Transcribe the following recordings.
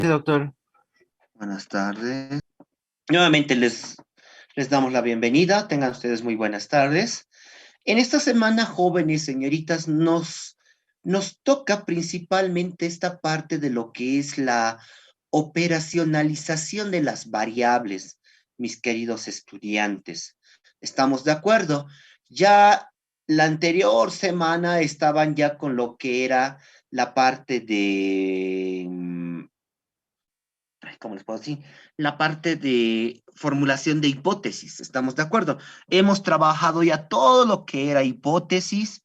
Sí, doctor. Buenas tardes. Nuevamente les damos la bienvenida. Tengan ustedes muy buenas tardes. En esta semana, jóvenes, señoritas, nos toca principalmente esta parte de lo que es la operacionalización de las variables, mis queridos estudiantes. ¿Estamos de acuerdo? Ya la anterior semana estaban ya con lo que era la parte de ¿cómo les puedo decir? La parte de formulación de hipótesis, ¿estamos de acuerdo? Hemos trabajado ya todo lo que era hipótesis,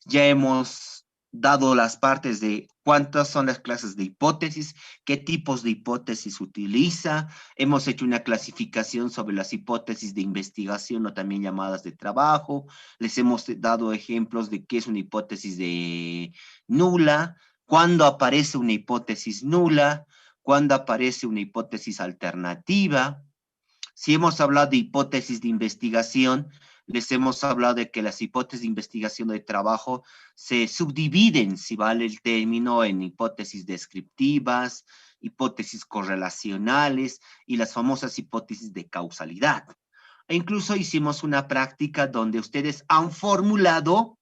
ya hemos dado las partes de cuántas son las clases de hipótesis, qué tipos de hipótesis utiliza, hemos hecho una clasificación sobre las hipótesis de investigación o también llamadas de trabajo, les hemos dado ejemplos de qué es una hipótesis de nula, cuándo aparece una hipótesis nula, cuando aparece una hipótesis alternativa. Si hemos hablado de hipótesis de investigación, les hemos hablado de que las hipótesis de investigación de trabajo se subdividen, si vale el término, en hipótesis descriptivas, hipótesis correlacionales y las famosas hipótesis de causalidad. E incluso hicimos una práctica donde ustedes han formulado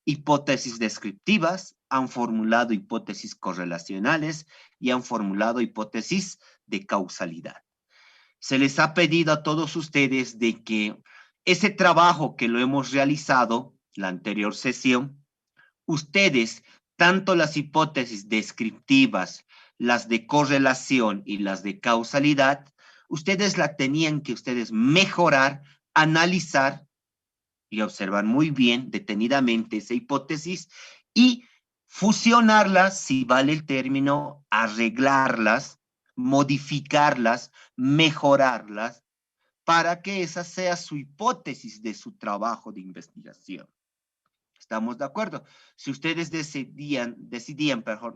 hipótesis descriptivas, han formulado hipótesis correlacionales y han formulado hipótesis de causalidad. Se les ha pedido a todos ustedes de que ese trabajo que lo hemos realizado, la anterior sesión, ustedes, tanto las hipótesis descriptivas, las de correlación y las de causalidad, ustedes la tenían que ustedes mejorar, analizar y observar muy bien, detenidamente, esa hipótesis y fusionarlas, si vale el término, arreglarlas, modificarlas, mejorarlas, para que esa sea su hipótesis de su trabajo de investigación. ¿Estamos de acuerdo? Si ustedes decidían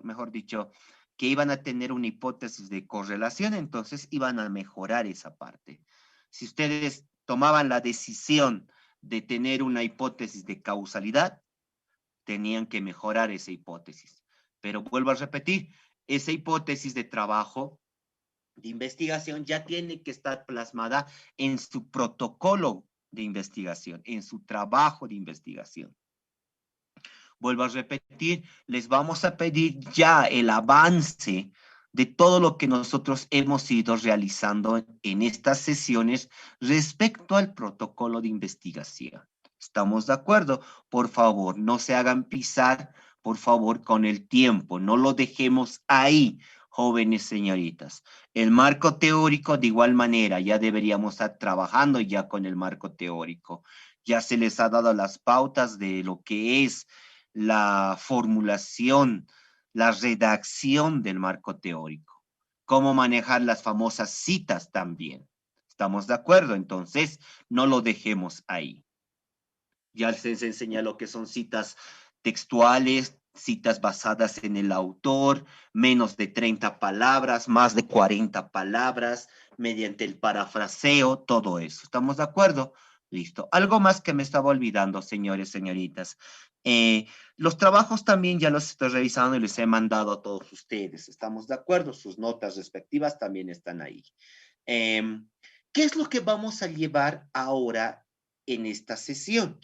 mejor dicho, que iban a tener una hipótesis de correlación, entonces iban a mejorar esa parte. Si ustedes tomaban la decisión de tener una hipótesis de causalidad, tenían que mejorar esa hipótesis. Pero vuelvo a repetir, esa hipótesis de trabajo de investigación ya tiene que estar plasmada en su protocolo de investigación, en su trabajo de investigación. Vuelvo a repetir, les vamos a pedir ya el avance de todo lo que nosotros hemos ido realizando en estas sesiones respecto al protocolo de investigación. ¿Estamos de acuerdo? Por favor, no se hagan pisar, por favor, con el tiempo. No lo dejemos ahí, jóvenes señoritas. El marco teórico, de igual manera, ya deberíamos estar trabajando ya con el marco teórico. Ya se les ha dado las pautas de lo que es la formulación, la redacción del marco teórico, cómo manejar las famosas citas también. ¿Estamos de acuerdo? Entonces, no lo dejemos ahí. Ya se les enseña lo que son citas textuales, citas basadas en el autor, menos de 30 palabras, más de 40 palabras, mediante el parafraseo, todo eso. ¿Estamos de acuerdo? Listo. Algo más que me estaba olvidando, señores, señoritas. Los trabajos también ya los estoy revisando y les he mandado a todos ustedes. ¿Estamos de acuerdo? Sus notas respectivas también están ahí. ¿Qué es lo que vamos a llevar ahora en esta sesión?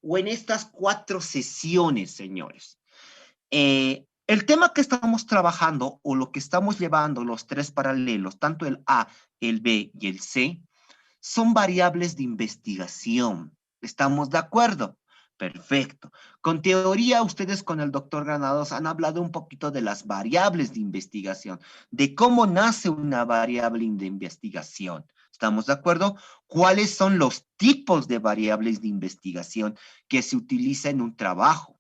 O en estas 4 sesiones, señores. El tema que estamos trabajando o lo que estamos llevando, los 3 paralelos, tanto el A, el B y el C, son variables de investigación. ¿Estamos de acuerdo? Perfecto. Con teoría, ustedes con el doctor Granados han hablado un poquito de las variables de investigación, de cómo nace una variable de investigación. ¿Estamos de acuerdo? ¿Cuáles son los tipos de variables de investigación que se utiliza en un trabajo?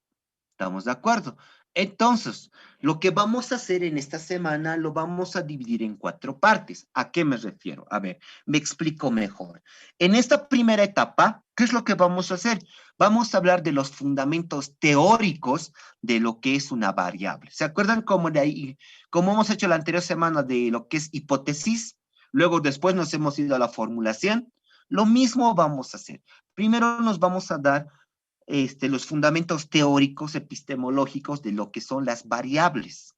¿Estamos de acuerdo? Entonces, lo que vamos a hacer en esta semana lo vamos a dividir en 4 partes. ¿A qué me refiero? A ver, me explico mejor. En esta primera etapa, ¿qué es lo que vamos a hacer? Vamos a hablar de los fundamentos teóricos de lo que es una variable. ¿Se acuerdan cómo hemos hecho la anterior semana de lo que es hipótesis? Luego después nos hemos ido a la formulación. Lo mismo vamos a hacer. Primero nos vamos a dar los fundamentos teóricos epistemológicos de lo que son las variables.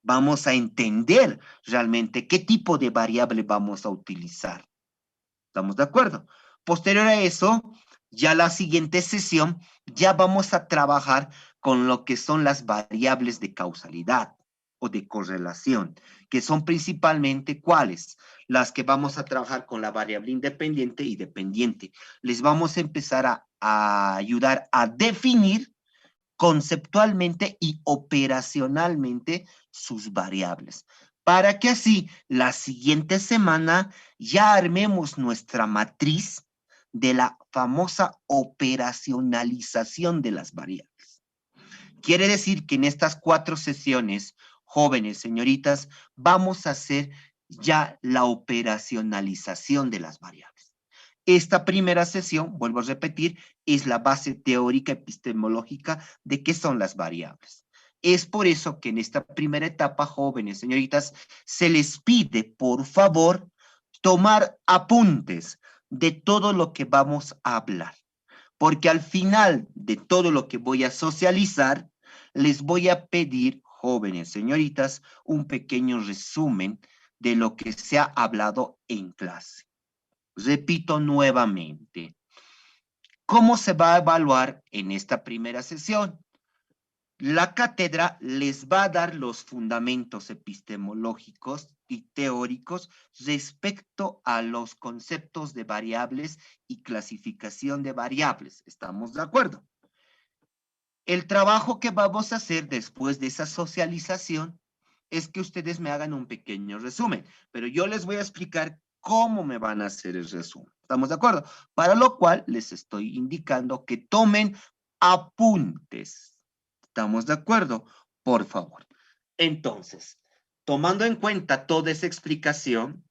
Vamos a entender realmente qué tipo de variable vamos a utilizar. ¿Estamos de acuerdo? Posterior a eso, ya la siguiente sesión, ya vamos a trabajar con lo que son las variables de causalidad o de correlación, que son principalmente ¿cuáles? Las que vamos a trabajar con la variable independiente y dependiente. Les vamos a empezar a ayudar a definir conceptualmente y operacionalmente sus variables, para que así la siguiente semana ya armemos nuestra matriz de la famosa operacionalización de las variables. Quiere decir que en estas 4 sesiones, jóvenes, señoritas, vamos a hacer ya la operacionalización de las variables. Esta primera sesión, vuelvo a repetir, es la base teórica epistemológica de qué son las variables. Es por eso que en esta primera etapa, jóvenes, señoritas, se les pide, por favor, tomar apuntes de todo lo que vamos a hablar. Porque al final de todo lo que voy a socializar, les voy a pedir, jóvenes, señoritas, un pequeño resumen de lo que se ha hablado en clase. Repito nuevamente, ¿cómo se va a evaluar en esta primera sesión? La cátedra les va a dar los fundamentos epistemológicos y teóricos respecto a los conceptos de variables y clasificación de variables. ¿Estamos de acuerdo? El trabajo que vamos a hacer después de esa socialización es que ustedes me hagan un pequeño resumen, pero yo les voy a explicar cómo me van a hacer el resumen. ¿Estamos de acuerdo? Para lo cual les estoy indicando que tomen apuntes. ¿Estamos de acuerdo? Por favor. Entonces, tomando en cuenta toda esa explicación,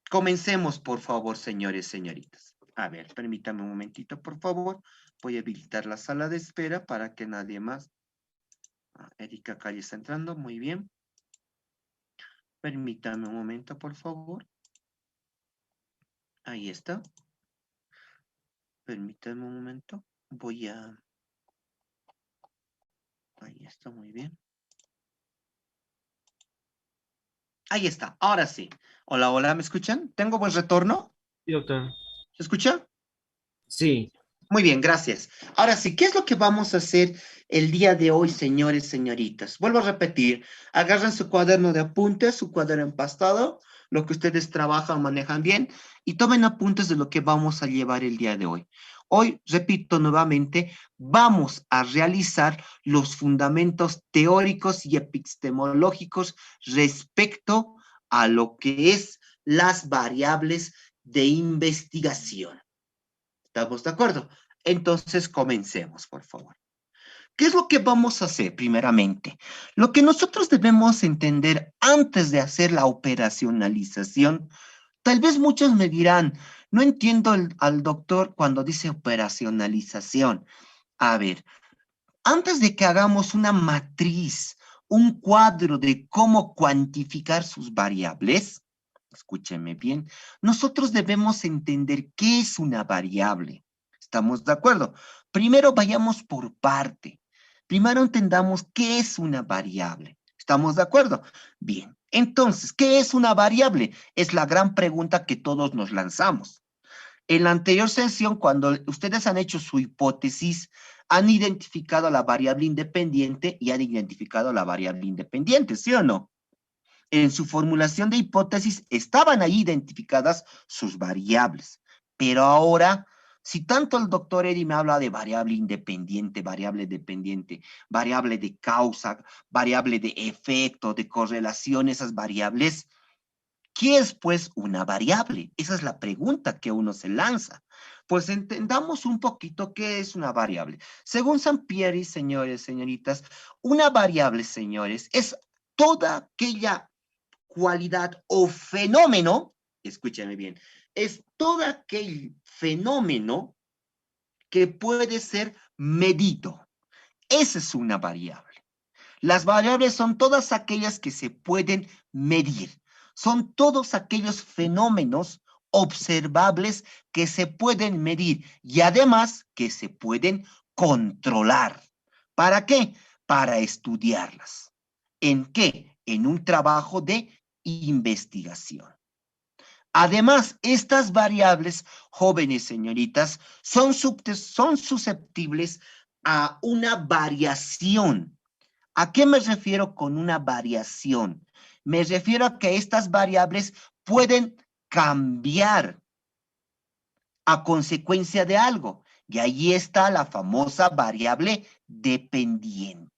comencemos, por favor, señores, señoritas. A ver, permítame un momentito, por favor. Voy a habilitar la sala de espera para que nadie más. Erika Calle está entrando, muy bien. Permítame un momento, por favor. Ahí está. Permítame un momento. Voy a... Ahí está, muy bien. Ahí está, ahora sí. Hola, hola, ¿me escuchan? ¿Tengo buen retorno? Sí, doctor. ¿Se escucha? Sí, Muy bien, gracias. Ahora sí, ¿qué es lo que vamos a hacer el día de hoy, señores, señoritas? Vuelvo a repetir, agarren su cuaderno de apuntes, su cuaderno empastado, lo que ustedes trabajan, manejan bien, y tomen apuntes de lo que vamos a llevar el día de hoy. Hoy, repito nuevamente, vamos a realizar los fundamentos teóricos y epistemológicos respecto a lo que es las variables de investigación. ¿Estamos de acuerdo? Entonces, comencemos, por favor. ¿Qué es lo que vamos a hacer primeramente? Lo que nosotros debemos entender antes de hacer la operacionalización, tal vez muchos me dirán, no entiendo al doctor cuando dice operacionalización. A ver, antes de que hagamos una matriz, un cuadro de cómo cuantificar sus variables, escúcheme bien, nosotros debemos entender qué es una variable. ¿Estamos de acuerdo? Primero vayamos por parte. Primero entendamos qué es una variable. ¿Estamos de acuerdo? Bien. Entonces, ¿qué es una variable? Es la gran pregunta que todos nos lanzamos. En la anterior sesión, cuando ustedes han hecho su hipótesis, han identificado la variable independiente y han identificado la variable independiente, ¿sí o no? En su formulación de hipótesis estaban ahí identificadas sus variables. Pero ahora, si tanto el doctor Eri me habla de variable independiente, variable dependiente, variable de causa, variable de efecto, de correlación, esas variables, ¿qué es pues una variable? Esa es la pregunta que uno se lanza. Pues entendamos un poquito qué es una variable. Según Sampieri, señores, señoritas, una variable, señores, es toda aquella cualidad o fenómeno, escúchame bien, es todo aquel fenómeno que puede ser medido. Esa es una variable. Las variables son todas aquellas que se pueden medir. Son todos aquellos fenómenos observables que se pueden medir y además que se pueden controlar. ¿Para qué? Para estudiarlas. ¿En qué? en un trabajo de investigación. Además, estas variables, jóvenes señoritas, son susceptibles a una variación. ¿A qué me refiero con una variación? Me refiero a que estas variables pueden cambiar a consecuencia de algo. Y ahí está la famosa variable dependiente.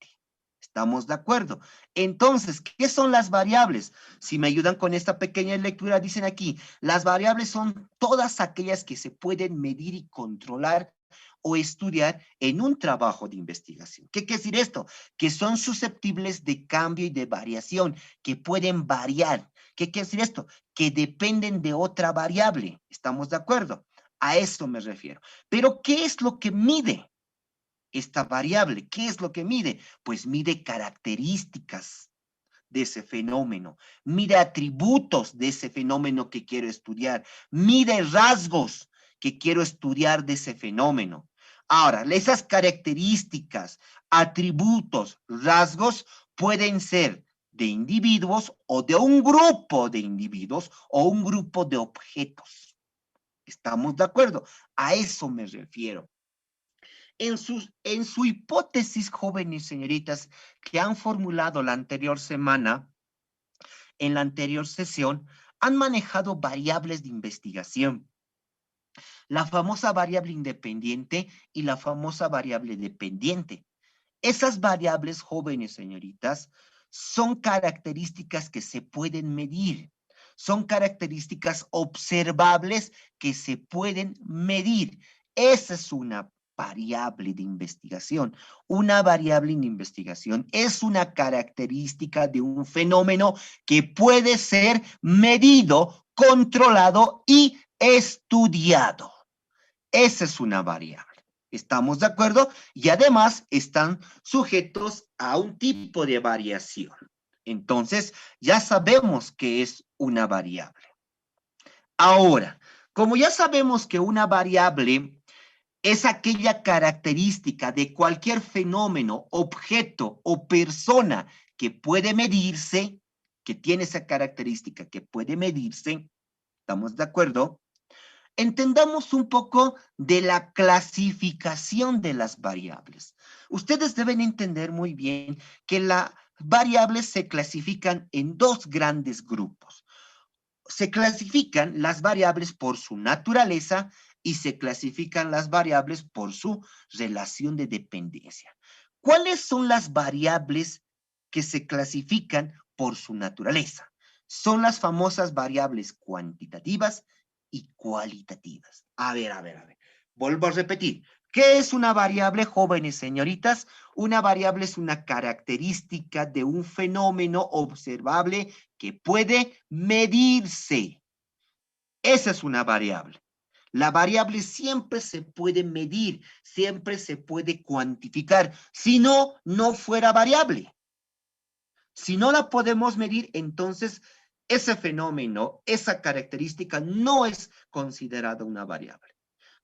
¿Estamos de acuerdo? Entonces, ¿qué son las variables? Si me ayudan con esta pequeña lectura, dicen aquí, las variables son todas aquellas que se pueden medir y controlar o estudiar en un trabajo de investigación. ¿Qué quiere decir esto? Que son susceptibles de cambio y de variación, que pueden variar. ¿Qué quiere decir esto? Que dependen de otra variable. ¿Estamos de acuerdo? A esto me refiero. Pero, ¿qué es lo que mide esta variable? ¿Qué es lo que mide? Pues mide características de ese fenómeno, mide atributos de ese fenómeno que quiero estudiar, mide rasgos que quiero estudiar de ese fenómeno. Ahora, esas características, atributos, rasgos pueden ser de individuos o de un grupo de individuos o un grupo de objetos. ¿Estamos de acuerdo? A eso me refiero. En su hipótesis, jóvenes señoritas, que han formulado la anterior semana, en la anterior sesión, han manejado variables de investigación. La famosa variable independiente y la famosa variable dependiente. Esas variables, jóvenes señoritas, son características que se pueden medir. Son características observables que se pueden medir. Esa es una variable de investigación. Una variable de investigación es una característica de un fenómeno que puede ser medido, controlado y estudiado. Esa es una variable. ¿Estamos de acuerdo? Y además están sujetos a un tipo de variación. Entonces, ya sabemos que es una variable. Ahora, como ya sabemos que una variable es aquella característica de cualquier fenómeno, objeto o persona que puede medirse, que tiene esa característica que puede medirse, ¿estamos de acuerdo? Entendamos un poco de la clasificación de las variables. Ustedes deben entender muy bien que las variables se clasifican en dos grandes grupos. Se clasifican las variables por su naturaleza y se clasifican las variables por su relación de dependencia. ¿Cuáles son las variables que se clasifican por su naturaleza? Son las famosas variables cuantitativas y cualitativas. A ver. Vuelvo a repetir. ¿Qué es una variable, jóvenes señoritas? Una variable es una característica de un fenómeno observable que puede medirse. Esa es una variable. La variable siempre se puede medir, siempre se puede cuantificar. Si no, no fuera variable. Si no la podemos medir, entonces ese fenómeno, esa característica no es considerada una variable.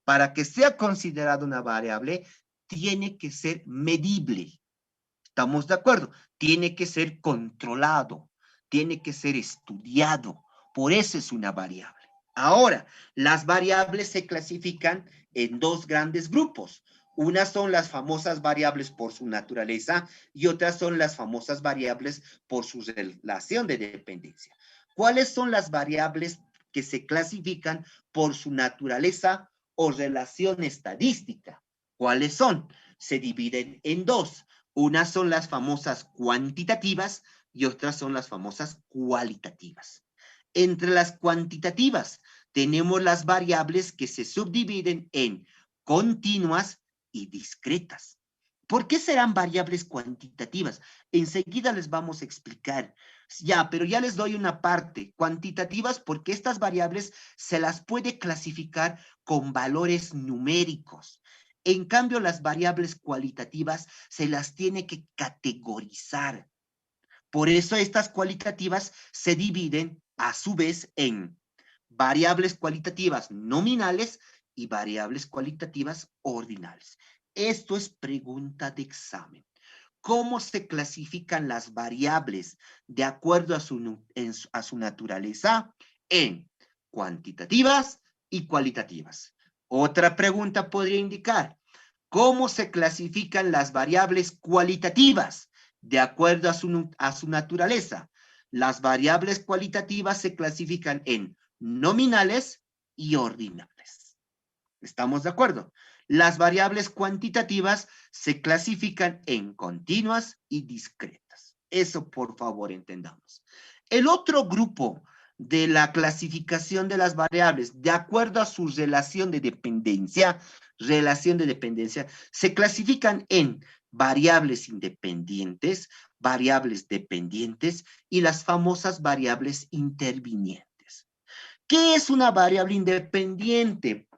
Para que sea considerada una variable, tiene que ser medible. ¿Estamos de acuerdo? Tiene que ser controlado, tiene que ser estudiado. Por eso es una variable. Ahora, las variables se clasifican en dos grandes grupos. Unas son las famosas variables por su naturaleza y otras son las famosas variables por su relación de dependencia. ¿Cuáles son las variables que se clasifican por su naturaleza o relación estadística? ¿Cuáles son? Se dividen en dos. Unas son las famosas cuantitativas y otras son las famosas cualitativas. Entre las cuantitativas tenemos las variables que se subdividen en continuas y discretas. ¿Por qué serán variables cuantitativas? Enseguida les vamos a explicar. Ya, pero ya les doy una parte. Cuantitativas porque estas variables se las puede clasificar con valores numéricos. En cambio, las variables cualitativas se las tiene que categorizar. Por eso estas cualitativas se dividen a su vez en variables cualitativas nominales y variables cualitativas ordinales. Esto es pregunta de examen. ¿Cómo se clasifican las variables de acuerdo a a su naturaleza? En cuantitativas y cualitativas. Otra pregunta podría indicar, ¿cómo se clasifican las variables cualitativas de acuerdo a su naturaleza? Las variables cualitativas se clasifican en nominales y ordinales. ¿Estamos de acuerdo? Las variables cuantitativas se clasifican en continuas y discretas. Eso, por favor, entendamos. El otro grupo de la clasificación de las variables, de acuerdo a su relación de dependencia, se clasifican en variables independientes, variables dependientes y las famosas variables intervinientes. ¿Qué es una variable independiente?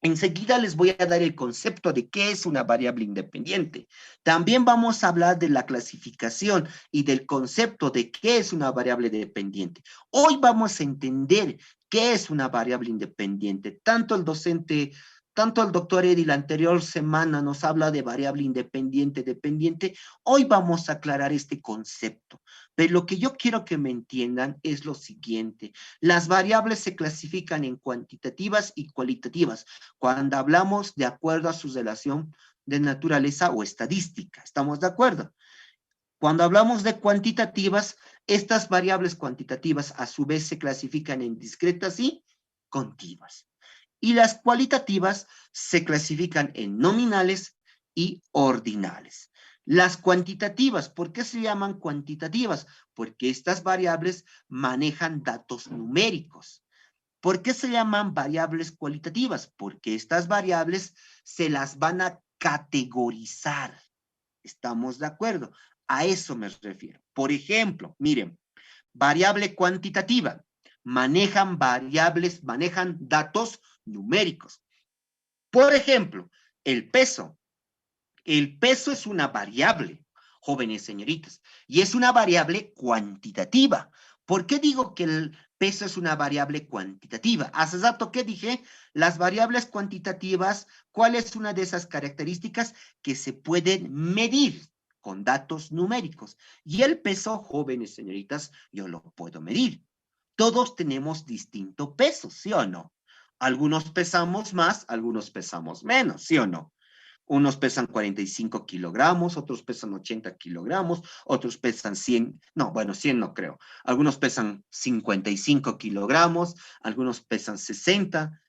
Enseguida les voy a dar el concepto de qué es una variable independiente. También vamos a hablar de la clasificación y del concepto de qué es una variable dependiente. Hoy vamos a entender qué es una variable independiente. Tanto el doctor Eddie la anterior semana nos habla de variable independiente, dependiente. Hoy vamos a aclarar este concepto. Pero lo que yo quiero que me entiendan es lo siguiente. Las variables se clasifican en cuantitativas y cualitativas cuando hablamos de acuerdo a su relación de naturaleza o estadística. ¿Estamos de acuerdo? Cuando hablamos de cuantitativas, estas variables cuantitativas a su vez se clasifican en discretas y continuas. Y las cualitativas se clasifican en nominales y ordinales. Las cuantitativas, ¿por qué se llaman cuantitativas? Porque estas variables manejan datos numéricos. ¿Por qué se llaman variables cualitativas? Porque estas variables se las van a categorizar. ¿Estamos de acuerdo? A eso me refiero. Por ejemplo, miren, variable cuantitativa. Manejan datos numéricos. Por ejemplo, el peso. El peso es una variable, jóvenes señoritas, y es una variable cuantitativa. ¿Por qué digo que el peso es una variable cuantitativa? Hace rato que dije, las variables cuantitativas, ¿cuál es una de esas características que se pueden medir con datos numéricos? Y el peso, jóvenes señoritas, yo lo puedo medir. Todos tenemos distinto peso, ¿sí o no? Algunos pesamos más, algunos pesamos menos, ¿sí o no? Unos pesan 45 kilogramos, otros pesan 80 kilogramos, otros pesan 100, no, bueno, 100 no creo. Algunos pesan 55 kilogramos, algunos pesan 60.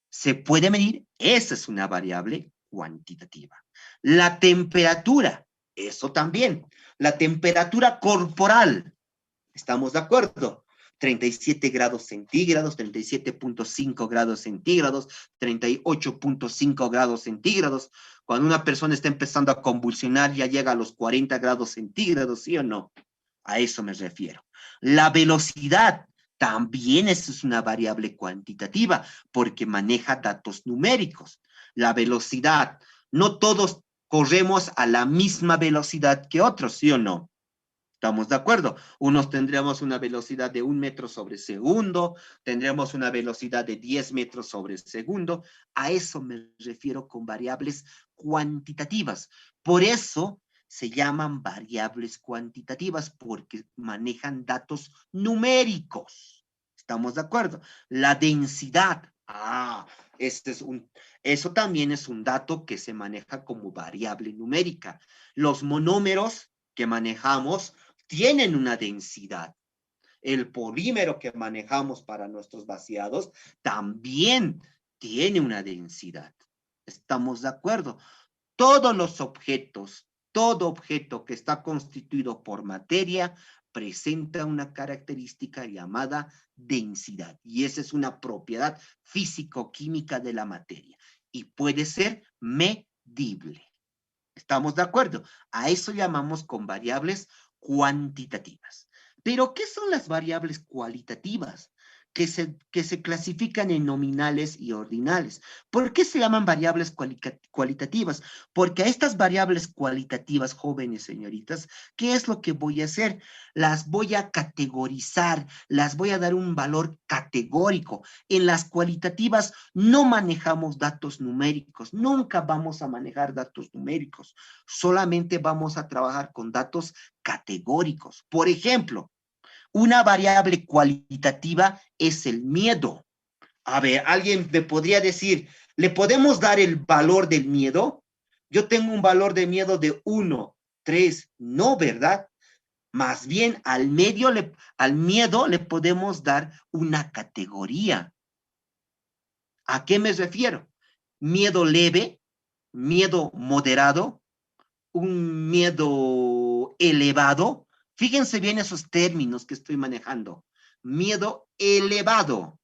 ¿Se puede medir? Esa es una variable cuantitativa. La temperatura, eso también. La temperatura corporal, ¿estamos de acuerdo? 37 grados centígrados, 37.5 grados centígrados, 38.5 grados centígrados. Cuando una persona está empezando a convulsionar, ya llega a los 40 grados centígrados, ¿sí o no? A eso me refiero. La velocidad también es una variable cuantitativa porque maneja datos numéricos. La velocidad, no todos corremos a la misma velocidad que otros, ¿sí o no? ¿Estamos de acuerdo? Unos tendríamos una velocidad de 1 metro sobre segundo, tendríamos una velocidad de 10 metros sobre segundo. A eso me refiero con variables cuantitativas. Por eso se llaman variables cuantitativas, porque manejan datos numéricos. ¿Estamos de acuerdo? La densidad. Este es eso también es un dato que se maneja como variable numérica. Los monómeros que manejamos tienen una densidad. El polímero que manejamos para nuestros vaciados también tiene una densidad. ¿Estamos de acuerdo? Todos los objetos, todo objeto que está constituido por materia presenta una característica llamada densidad. Y esa es una propiedad físico-química de la materia. Y puede ser medible. ¿Estamos de acuerdo? A eso llamamos con variables cuantitativas. Pero, ¿qué son las variables cualitativas? que se clasifican en nominales y ordinales. ¿Por qué se llaman variables cualitativas? Porque a estas variables cualitativas, jóvenes señoritas, ¿qué es lo que voy a hacer? Las voy a categorizar, las voy a dar un valor categórico. En las cualitativas no manejamos datos numéricos, nunca vamos a manejar datos numéricos, solamente vamos a trabajar con datos categóricos. Por ejemplo, una variable cualitativa es el miedo. A ver, alguien me podría decir, ¿le podemos dar el valor del miedo? Yo tengo un valor de miedo de 1, 3, no, ¿verdad? Más bien al miedo le podemos dar una categoría. ¿A qué me refiero? Miedo leve, miedo moderado, un miedo elevado. Fíjense bien esos términos que estoy manejando. Miedo elevado.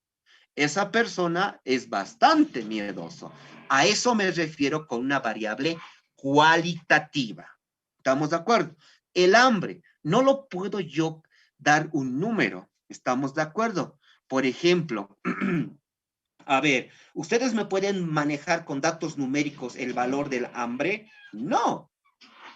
Esa persona es bastante miedoso. A eso me refiero con una variable cualitativa. ¿Estamos de acuerdo? El hambre, no lo puedo yo dar un número. ¿Estamos de acuerdo? Por ejemplo, a ver, ¿ustedes me pueden manejar con datos numéricos el valor del hambre? No.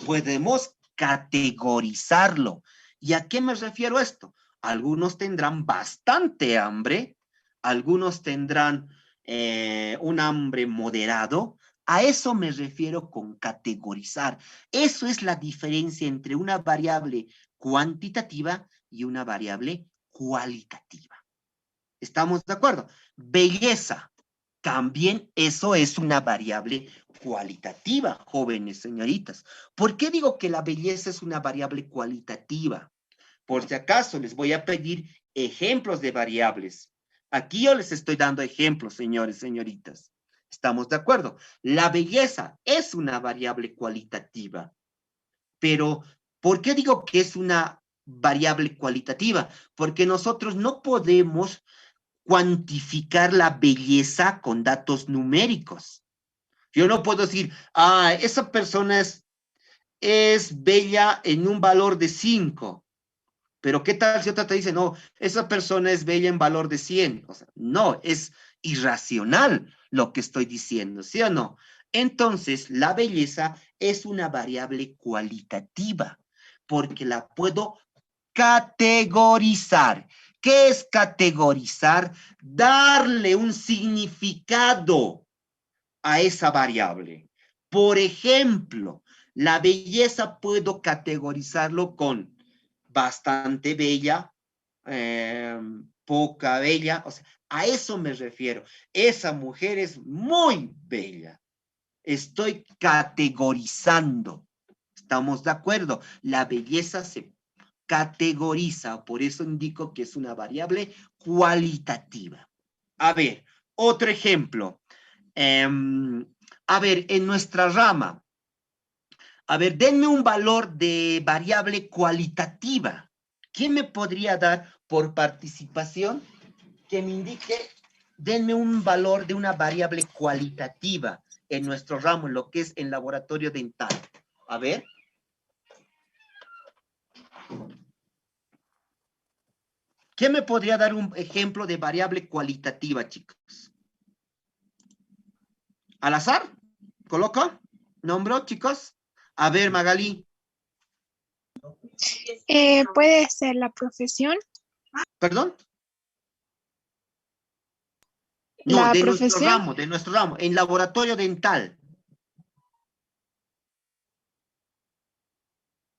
Podemos categorizarlo. ¿Y a qué me refiero esto? Algunos tendrán bastante hambre, algunos tendrán un hambre moderado. A eso me refiero con categorizar. Eso es la diferencia entre una variable cuantitativa y una variable cualitativa. ¿Estamos de acuerdo? Belleza. También eso es una variable cualitativa, jóvenes señoritas. ¿Por qué digo que la belleza es una variable cualitativa? Por si acaso les voy a pedir ejemplos de variables. Aquí yo les estoy dando ejemplos, señores, señoritas. ¿Estamos de acuerdo? La belleza es una variable cualitativa. Pero, ¿por qué digo que es una variable cualitativa? Porque nosotros no podemos cuantificar la belleza con datos numéricos. Yo no puedo decir, esa persona es bella en un valor de 5, pero ¿qué tal si otra te dice, no, esa persona es bella en valor de 100? O sea, no, es irracional lo que estoy diciendo, ¿sí o no? Entonces, la belleza es una variable cualitativa, porque la puedo categorizar. ¿Qué es categorizar? Darle un significado a esa variable. Por ejemplo, la belleza puedo categorizarlo con bastante bella, poca bella, o sea, a eso me refiero. Esa mujer es muy bella. Estoy categorizando. ¿Estamos de acuerdo? La belleza se categoriza, por eso indico que es una variable cualitativa. A ver, otro ejemplo. A ver, en nuestra rama, a ver, denme un valor de variable cualitativa. ¿Quién me podría dar por participación que me indique, denme un valor de una variable cualitativa en nuestro ramo, en lo que es en laboratorio dental? A ver. ¿Quién me podría dar un ejemplo de variable cualitativa, chicos? ¿Al azar? ¿Coloco? ¿Nombro, chicos? A ver, Magali. Puede ser la profesión. ¿Perdón? No, La de profesión. nuestro ramo, en laboratorio dental.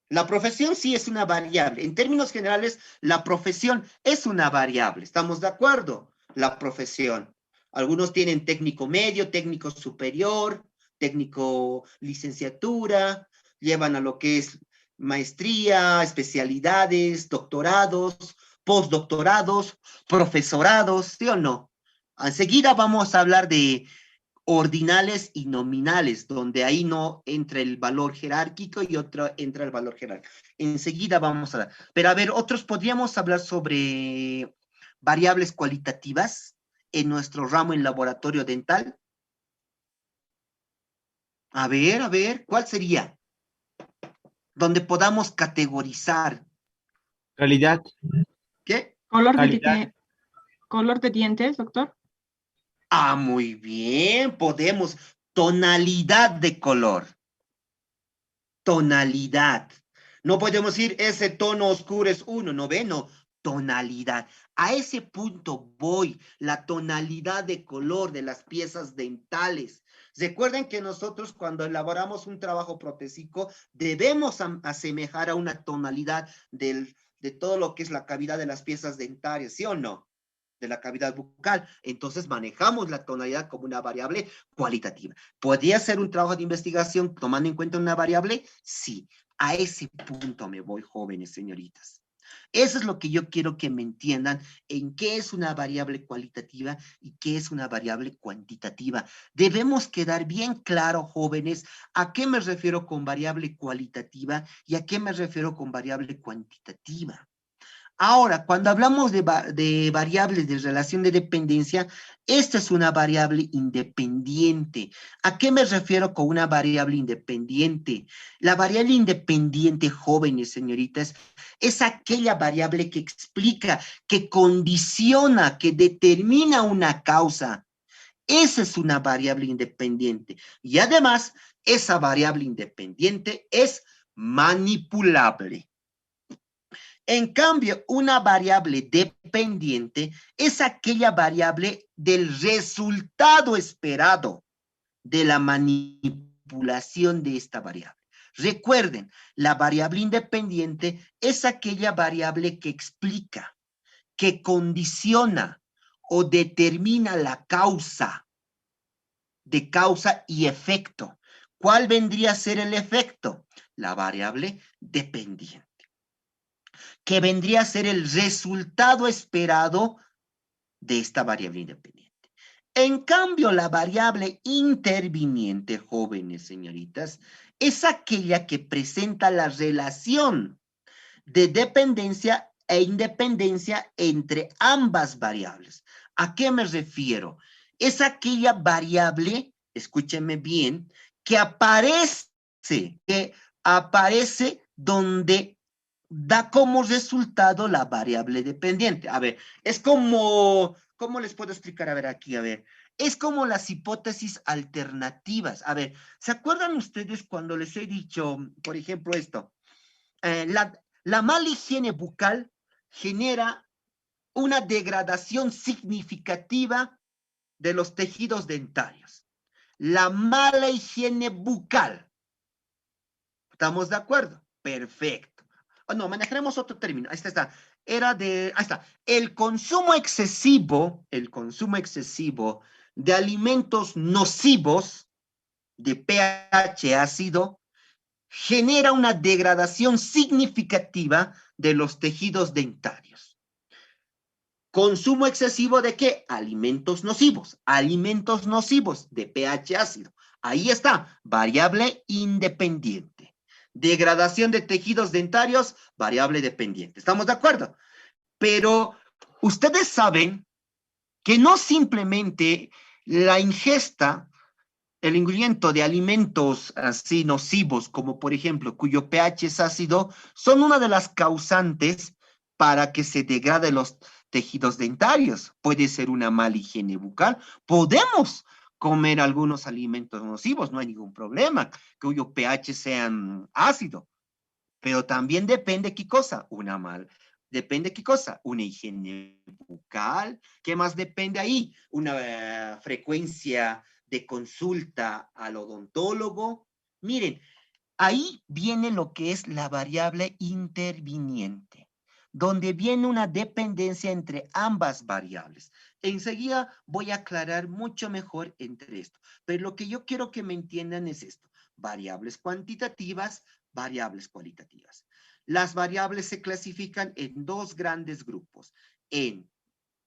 La profesión sí es una variable. En términos generales, la profesión es una variable. ¿Estamos de acuerdo? La profesión. Algunos tienen técnico medio, técnico superior, técnico licenciatura, llevan a lo que es maestría, especialidades, doctorados, postdoctorados, profesorados, ¿sí o no? Enseguida vamos a hablar de ordinales y nominales, donde ahí no entra el valor jerárquico y otro entra el valor jerárquico. Enseguida vamos a dar. Pero a ver, otros podríamos hablar sobre variables cualitativas en nuestro ramo en laboratorio dental. A ver, ¿cuál sería? Donde podamos categorizar. Calidad, ¿Qué? Color calidad, de color de dientes, doctor. Ah, muy bien, podemos. Tonalidad de color. Tonalidad. No podemos decir ese tono oscuro es 1, ¿no ve? No, tonalidad. A ese punto voy, la tonalidad de color de las piezas dentales. Recuerden que nosotros cuando elaboramos un trabajo protésico debemos asemejar a una tonalidad de todo lo que es la cavidad de las piezas dentarias, ¿sí o no? De la cavidad bucal. Entonces manejamos la tonalidad como una variable cualitativa. ¿Podría ser un trabajo de investigación tomando en cuenta una variable? Sí. A ese punto me voy, jóvenes señoritas. Eso es lo que yo quiero que me entiendan en qué es una variable cualitativa y qué es una variable cuantitativa. Debemos quedar bien claro, jóvenes, a qué me refiero con variable cualitativa y a qué me refiero con variable cuantitativa. Ahora, cuando hablamos de variables de relación de dependencia, esta es una variable independiente. ¿A qué me refiero con una variable independiente? La variable independiente, jóvenes, señoritas, es aquella variable que explica, que condiciona, que determina una causa. Esa es una variable independiente. Y además, esa variable independiente es manipulable. En cambio, una variable dependiente es aquella variable del resultado esperado de la manipulación de esta variable. Recuerden, la variable independiente es aquella variable que explica, que condiciona o determina la causa, de causa y efecto. ¿Cuál vendría a ser el efecto? La variable dependiente, que vendría a ser el resultado esperado de esta variable independiente. En cambio, la variable interviniente, jóvenes señoritas, es aquella que presenta la relación de dependencia e independencia entre ambas variables. ¿A qué me refiero? Es aquella variable, escúchenme bien, que aparece donde da como resultado la variable dependiente. A ver, es como, ¿cómo les puedo explicar? A ver, aquí, a ver. Es como las hipótesis alternativas. A ver, ¿se acuerdan ustedes cuando les he dicho, por ejemplo, esto? La mala higiene bucal genera una degradación significativa de los tejidos dentarios. La mala higiene bucal. ¿Estamos de acuerdo? Perfecto. Oh, no, manejaremos otro término. Ahí está. Ahí está. El consumo excesivo de alimentos nocivos de pH ácido genera una degradación significativa de los tejidos dentarios. ¿Consumo excesivo de qué? Alimentos nocivos de pH ácido. Ahí está, variable independiente. Degradación de tejidos dentarios, variable dependiente. ¿Estamos de acuerdo? Pero ustedes saben que no simplemente la ingesta, el engulimiento de alimentos así nocivos, como por ejemplo, cuyo pH es ácido, son una de las causantes para que se degraden los tejidos dentarios. Puede ser una mala higiene bucal. Podemos comer algunos alimentos nocivos, no hay ningún problema, cuyo pH sean ácido. Pero también depende qué cosa, depende qué cosa, una higiene bucal. ¿Qué más depende ahí? Una frecuencia de consulta al odontólogo. Miren, ahí viene lo que es la variable interviniente, donde viene una dependencia entre ambas variables. Enseguida voy a aclarar mucho mejor entre esto, pero lo que yo quiero que me entiendan es esto: variables cuantitativas, variables cualitativas. Las variables se clasifican en dos grandes grupos: en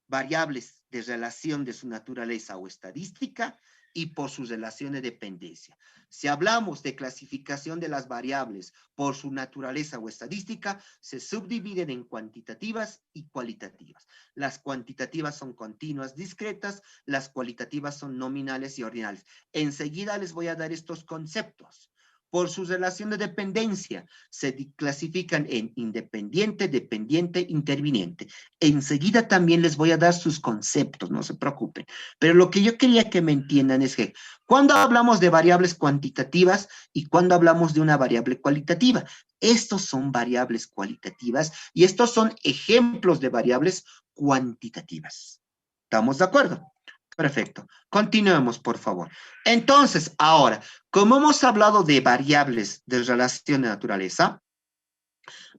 variables de relación de su naturaleza o estadística y por su relación de dependencia. Si hablamos de clasificación de las variables por su naturaleza o estadística, se subdividen en cuantitativas y cualitativas. Las cuantitativas son continuas, discretas; las cualitativas son nominales y ordinales. Enseguida les voy a dar estos conceptos, por su relación de dependencia. Se clasifican en independiente, dependiente, interviniente. Enseguida también les voy a dar sus conceptos, no se preocupen. Pero lo que yo quería que me entiendan es que cuando hablamos de variables cuantitativas y cuando hablamos de una variable cualitativa, estos son variables cualitativas y estos son ejemplos de variables cuantitativas. ¿Estamos de acuerdo? Perfecto. Continuemos, por favor. Entonces, ahora, como hemos hablado de variables de relación de naturaleza,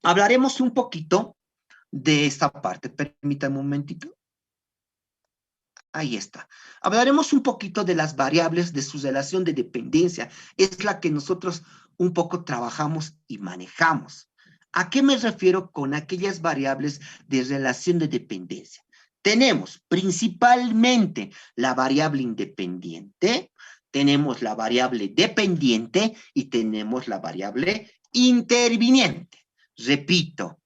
hablaremos un poquito de esta parte. Permítanme un momentito. Ahí está. Hablaremos un poquito de las variables de su relación de dependencia. Es la que nosotros un poco trabajamos y manejamos. ¿A qué me refiero con aquellas variables de relación de dependencia? Tenemos principalmente la variable independiente, tenemos la variable dependiente y tenemos la variable interviniente. Repito,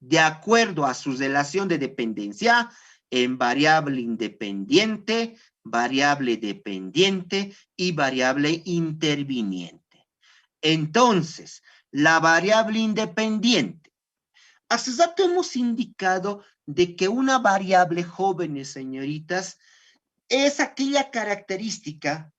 de acuerdo a su relación de dependencia en variable independiente, variable dependiente y variable interviniente. Entonces, la variable independiente. Hace rato hemos indicado de que una variable, jóvenes señoritas, es aquella característica,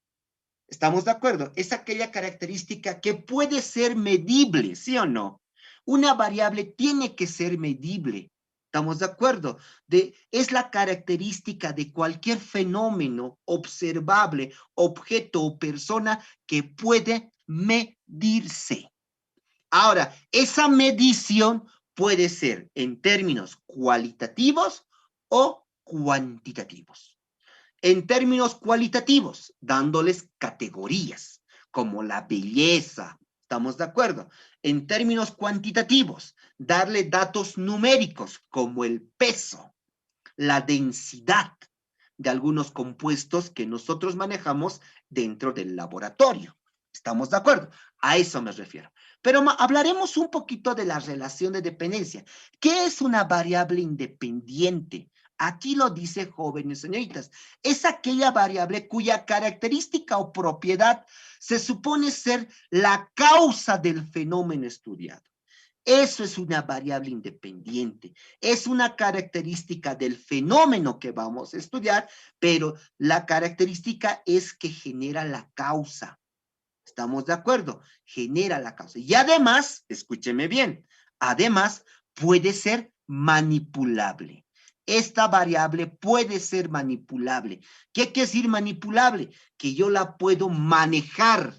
¿estamos de acuerdo? Es aquella característica que puede ser medible, ¿sí o no? Una variable tiene que ser medible. ¿Estamos de acuerdo? Es la característica de cualquier fenómeno observable, objeto o persona que puede medirse. Ahora, esa medición puede ser en términos cualitativos o cuantitativos. En términos cualitativos, dándoles categorías, como la belleza, ¿estamos de acuerdo? En términos cuantitativos, darle datos numéricos, como el peso, la densidad de algunos compuestos que nosotros manejamos dentro del laboratorio. ¿Estamos de acuerdo? A eso me refiero. Pero hablaremos un poquito de la relación de dependencia. ¿Qué es una variable independiente? Aquí lo dice, jóvenes señoritas. Es aquella variable cuya característica o propiedad se supone ser la causa del fenómeno estudiado. Eso es una variable independiente. Es una característica del fenómeno que vamos a estudiar, pero la característica es que genera la causa. ¿Estamos de acuerdo? Genera la causa. Y además, escúcheme bien, además puede ser manipulable. Esta variable puede ser manipulable. ¿Qué quiere decir manipulable? Que yo la puedo manejar.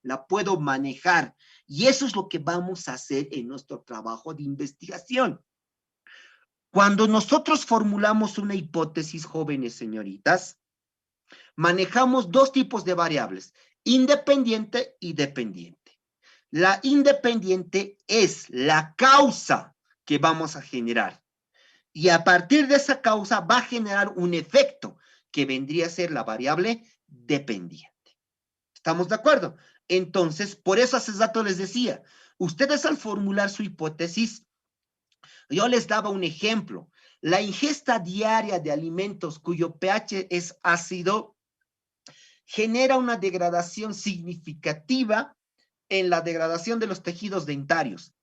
La puedo manejar. Y eso es lo que vamos a hacer en nuestro trabajo de investigación. Cuando nosotros formulamos una hipótesis, jóvenes señoritas, manejamos dos tipos de variables, independiente y dependiente. La independiente es la causa que vamos a generar. Y a partir de esa causa va a generar un efecto que vendría a ser la variable dependiente. ¿Estamos de acuerdo? Entonces, por eso hace rato les decía, ustedes al formular su hipótesis, yo les daba un ejemplo. La ingesta diaria de alimentos cuyo pH es ácido genera una degradación significativa en la degradación de los tejidos dentarios.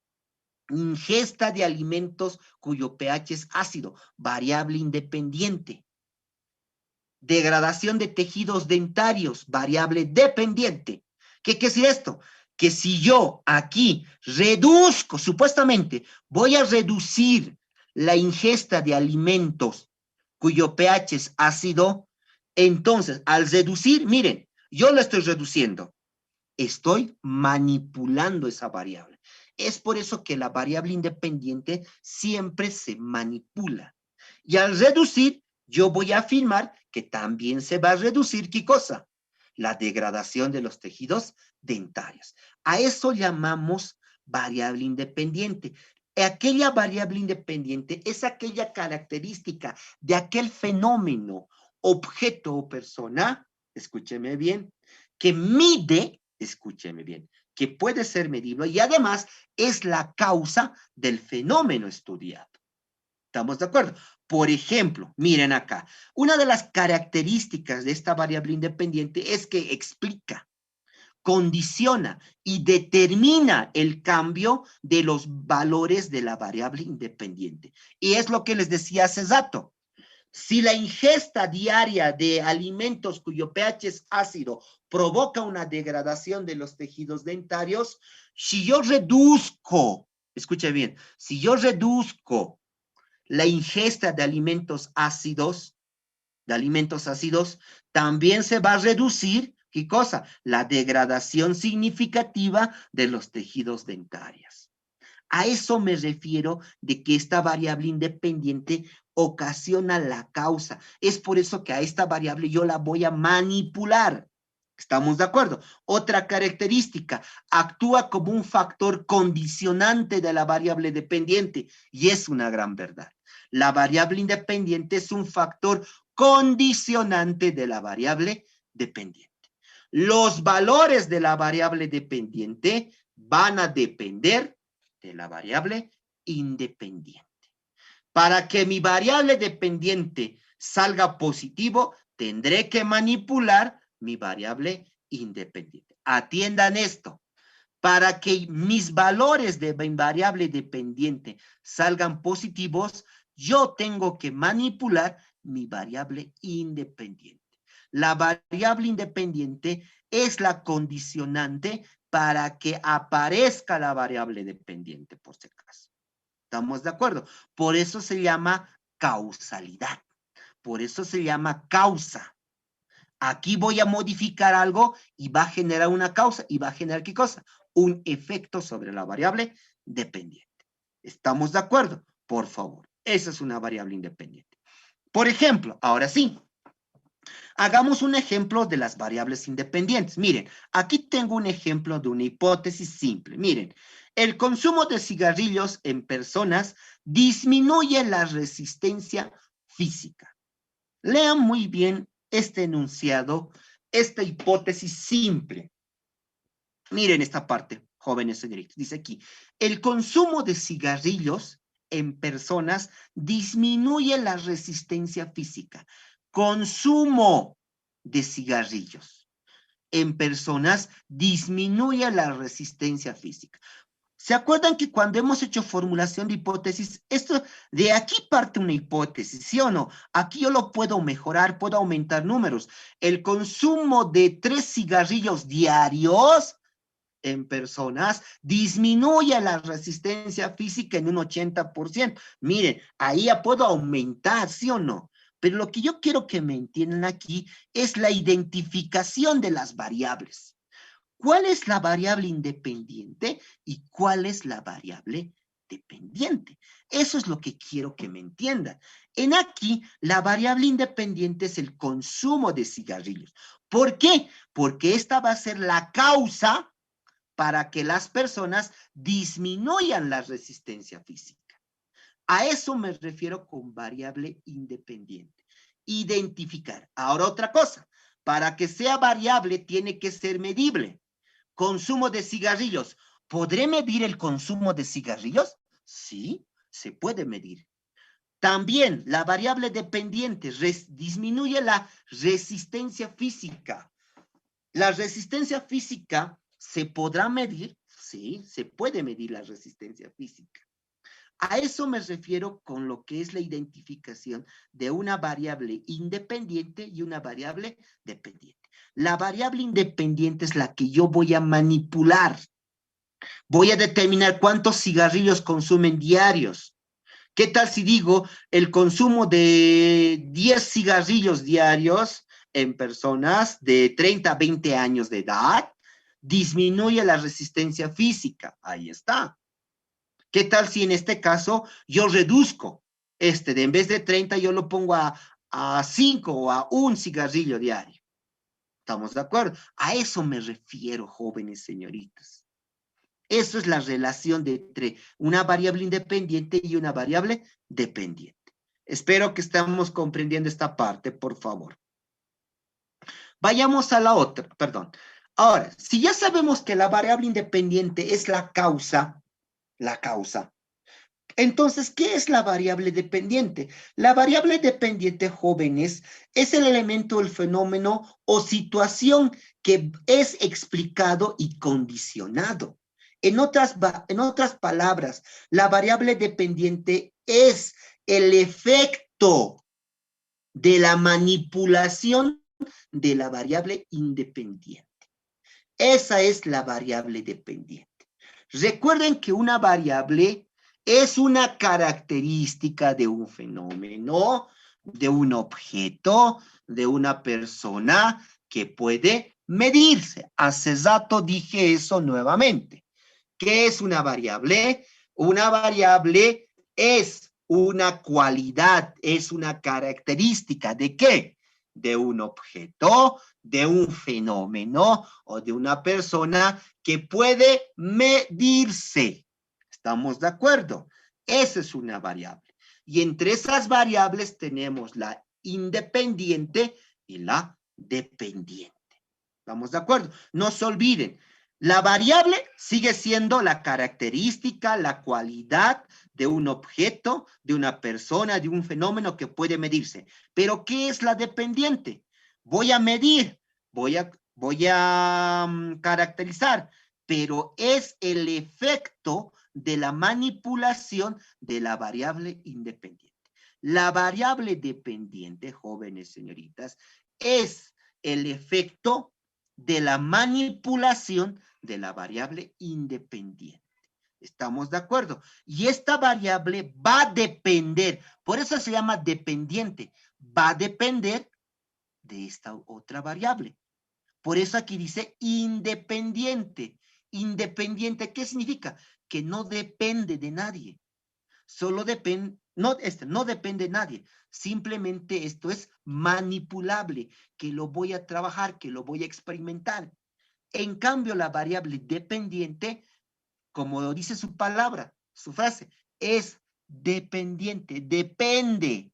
Ingesta de alimentos cuyo pH es ácido, variable independiente. Degradación de tejidos dentarios, variable dependiente. ¿Qué quiere decir esto? Que si yo aquí reduzco, supuestamente, voy a reducir la ingesta de alimentos cuyo pH es ácido, entonces, al reducir, miren, yo lo estoy reduciendo. Estoy manipulando esa variable. Es por eso que la variable independiente siempre se manipula. Y al reducir, yo voy a afirmar que también se va a reducir, ¿qué cosa? La degradación de los tejidos dentarios. A eso llamamos variable independiente. Aquella variable independiente es aquella característica de aquel fenómeno, objeto o persona, escúcheme bien, que mide, escúcheme bien, que puede ser medible y además es la causa del fenómeno estudiado. ¿Estamos de acuerdo? Por ejemplo, miren acá, una de las características de esta variable independiente es que explica, condiciona y determina el cambio de los valores de la variable independiente. Y es lo que les decía hace rato. Si la ingesta diaria de alimentos cuyo pH es ácido provoca una degradación de los tejidos dentarios, si yo reduzco, escuche bien, si yo reduzco la ingesta de alimentos ácidos, también se va a reducir, ¿qué cosa? La degradación significativa de los tejidos dentarios. A eso me refiero de que esta variable independiente ocasiona la causa. Es por eso que a esta variable yo la voy a manipular. ¿Estamos de acuerdo? Otra característica, actúa como un factor condicionante de la variable dependiente y es una gran verdad. La variable independiente es un factor condicionante de la variable dependiente. Los valores de la variable dependiente van a depender de la variable independiente. Para que mi variable dependiente salga positivo, tendré que manipular mi variable independiente. Atiendan esto. Para que mis valores de mi variable dependiente salgan positivos, yo tengo que manipular mi variable independiente. La variable independiente es la condicionante para que aparezca la variable dependiente, por si acaso. ¿Estamos de acuerdo? Por eso se llama causalidad. Por eso se llama causa. Aquí voy a modificar algo y va a generar una causa. ¿Y va a generar qué cosa? Un efecto sobre la variable dependiente. ¿Estamos de acuerdo? Por favor. Esa es una variable independiente. Por ejemplo, ahora sí. Hagamos un ejemplo de las variables independientes. Miren, aquí tengo un ejemplo de una hipótesis simple. Miren, el consumo de cigarrillos en personas disminuye la resistencia física. Lean muy bien este enunciado, esta hipótesis simple. Miren esta parte, jóvenes señoritas. Dice aquí, el consumo de cigarrillos en personas disminuye la resistencia física. Consumo de cigarrillos en personas disminuye la resistencia física. ¿Se acuerdan que cuando hemos hecho formulación de hipótesis, esto de aquí parte una hipótesis, ¿sí o no? Aquí yo lo puedo mejorar, puedo aumentar números. El consumo de 3 cigarrillos diarios en personas disminuye la resistencia física en un 80%. Miren, ahí ya puedo aumentar, ¿sí o no? Pero lo que yo quiero que me entiendan aquí es la identificación de las variables. ¿Cuál es la variable independiente y cuál es la variable dependiente? Eso es lo que quiero que me entiendan. En aquí, la variable independiente es el consumo de cigarrillos. ¿Por qué? Porque esta va a ser la causa para que las personas disminuyan la resistencia física. A eso me refiero con variable independiente. Identificar. Ahora otra cosa. Para que sea variable tiene que ser medible. Consumo de cigarrillos. ¿Podré medir el consumo de cigarrillos? Sí, se puede medir. También la variable dependiente disminuye la resistencia física. La resistencia física se podrá medir, sí, se puede medir la resistencia física. A eso me refiero con lo que es la identificación de una variable independiente y una variable dependiente. La variable independiente es la que yo voy a manipular. Voy a determinar cuántos cigarrillos consumen diarios. ¿Qué tal si digo el consumo de 10 cigarrillos diarios en personas de 30 a 20 años de edad disminuye la resistencia física? Ahí está. ¿Qué tal si en este caso yo reduzco en vez de 30 yo lo pongo a 5 o a 1 cigarrillo diario? ¿Estamos de acuerdo? A eso me refiero, jóvenes señoritas. Eso es la relación entre una variable independiente y una variable dependiente. Espero que estemos comprendiendo esta parte, por favor. Vayamos a la otra, perdón. Ahora, si ya sabemos que la variable independiente es la causa, Entonces, ¿qué es la variable dependiente? La variable dependiente, jóvenes, es el elemento, el fenómeno o situación que es explicado y condicionado. En otras palabras, la variable dependiente es el efecto de la manipulación de la variable independiente. Esa es la variable dependiente. Recuerden que una variable es una característica de un fenómeno, de un objeto, de una persona que puede medirse. Hace rato dije eso nuevamente. ¿Qué es una variable? Una variable es una cualidad, es una característica. ¿De qué? De un objeto, de un fenómeno o de una persona que puede medirse. ¿Estamos de acuerdo? Esa es una variable. Y entre esas variables tenemos la independiente y la dependiente. ¿Estamos de acuerdo? No se olviden, la variable sigue siendo la característica, la cualidad de un objeto, de una persona, de un fenómeno que puede medirse. Pero ¿qué es la dependiente? Voy a medir, voy a caracterizar, pero es el efecto de la manipulación de la variable independiente. La variable dependiente, jóvenes señoritas, es el efecto de la manipulación de la variable independiente. ¿Estamos de acuerdo? Y esta variable va a depender, por eso se llama dependiente, va a depender de esta otra variable. Por eso aquí dice independiente. Independiente, ¿qué significa? Que no depende de nadie. Solo depende, no depende de nadie. Simplemente esto es manipulable, que lo voy a trabajar, que lo voy a experimentar. En cambio, la variable dependiente, como dice su palabra, su frase, es dependiente, depende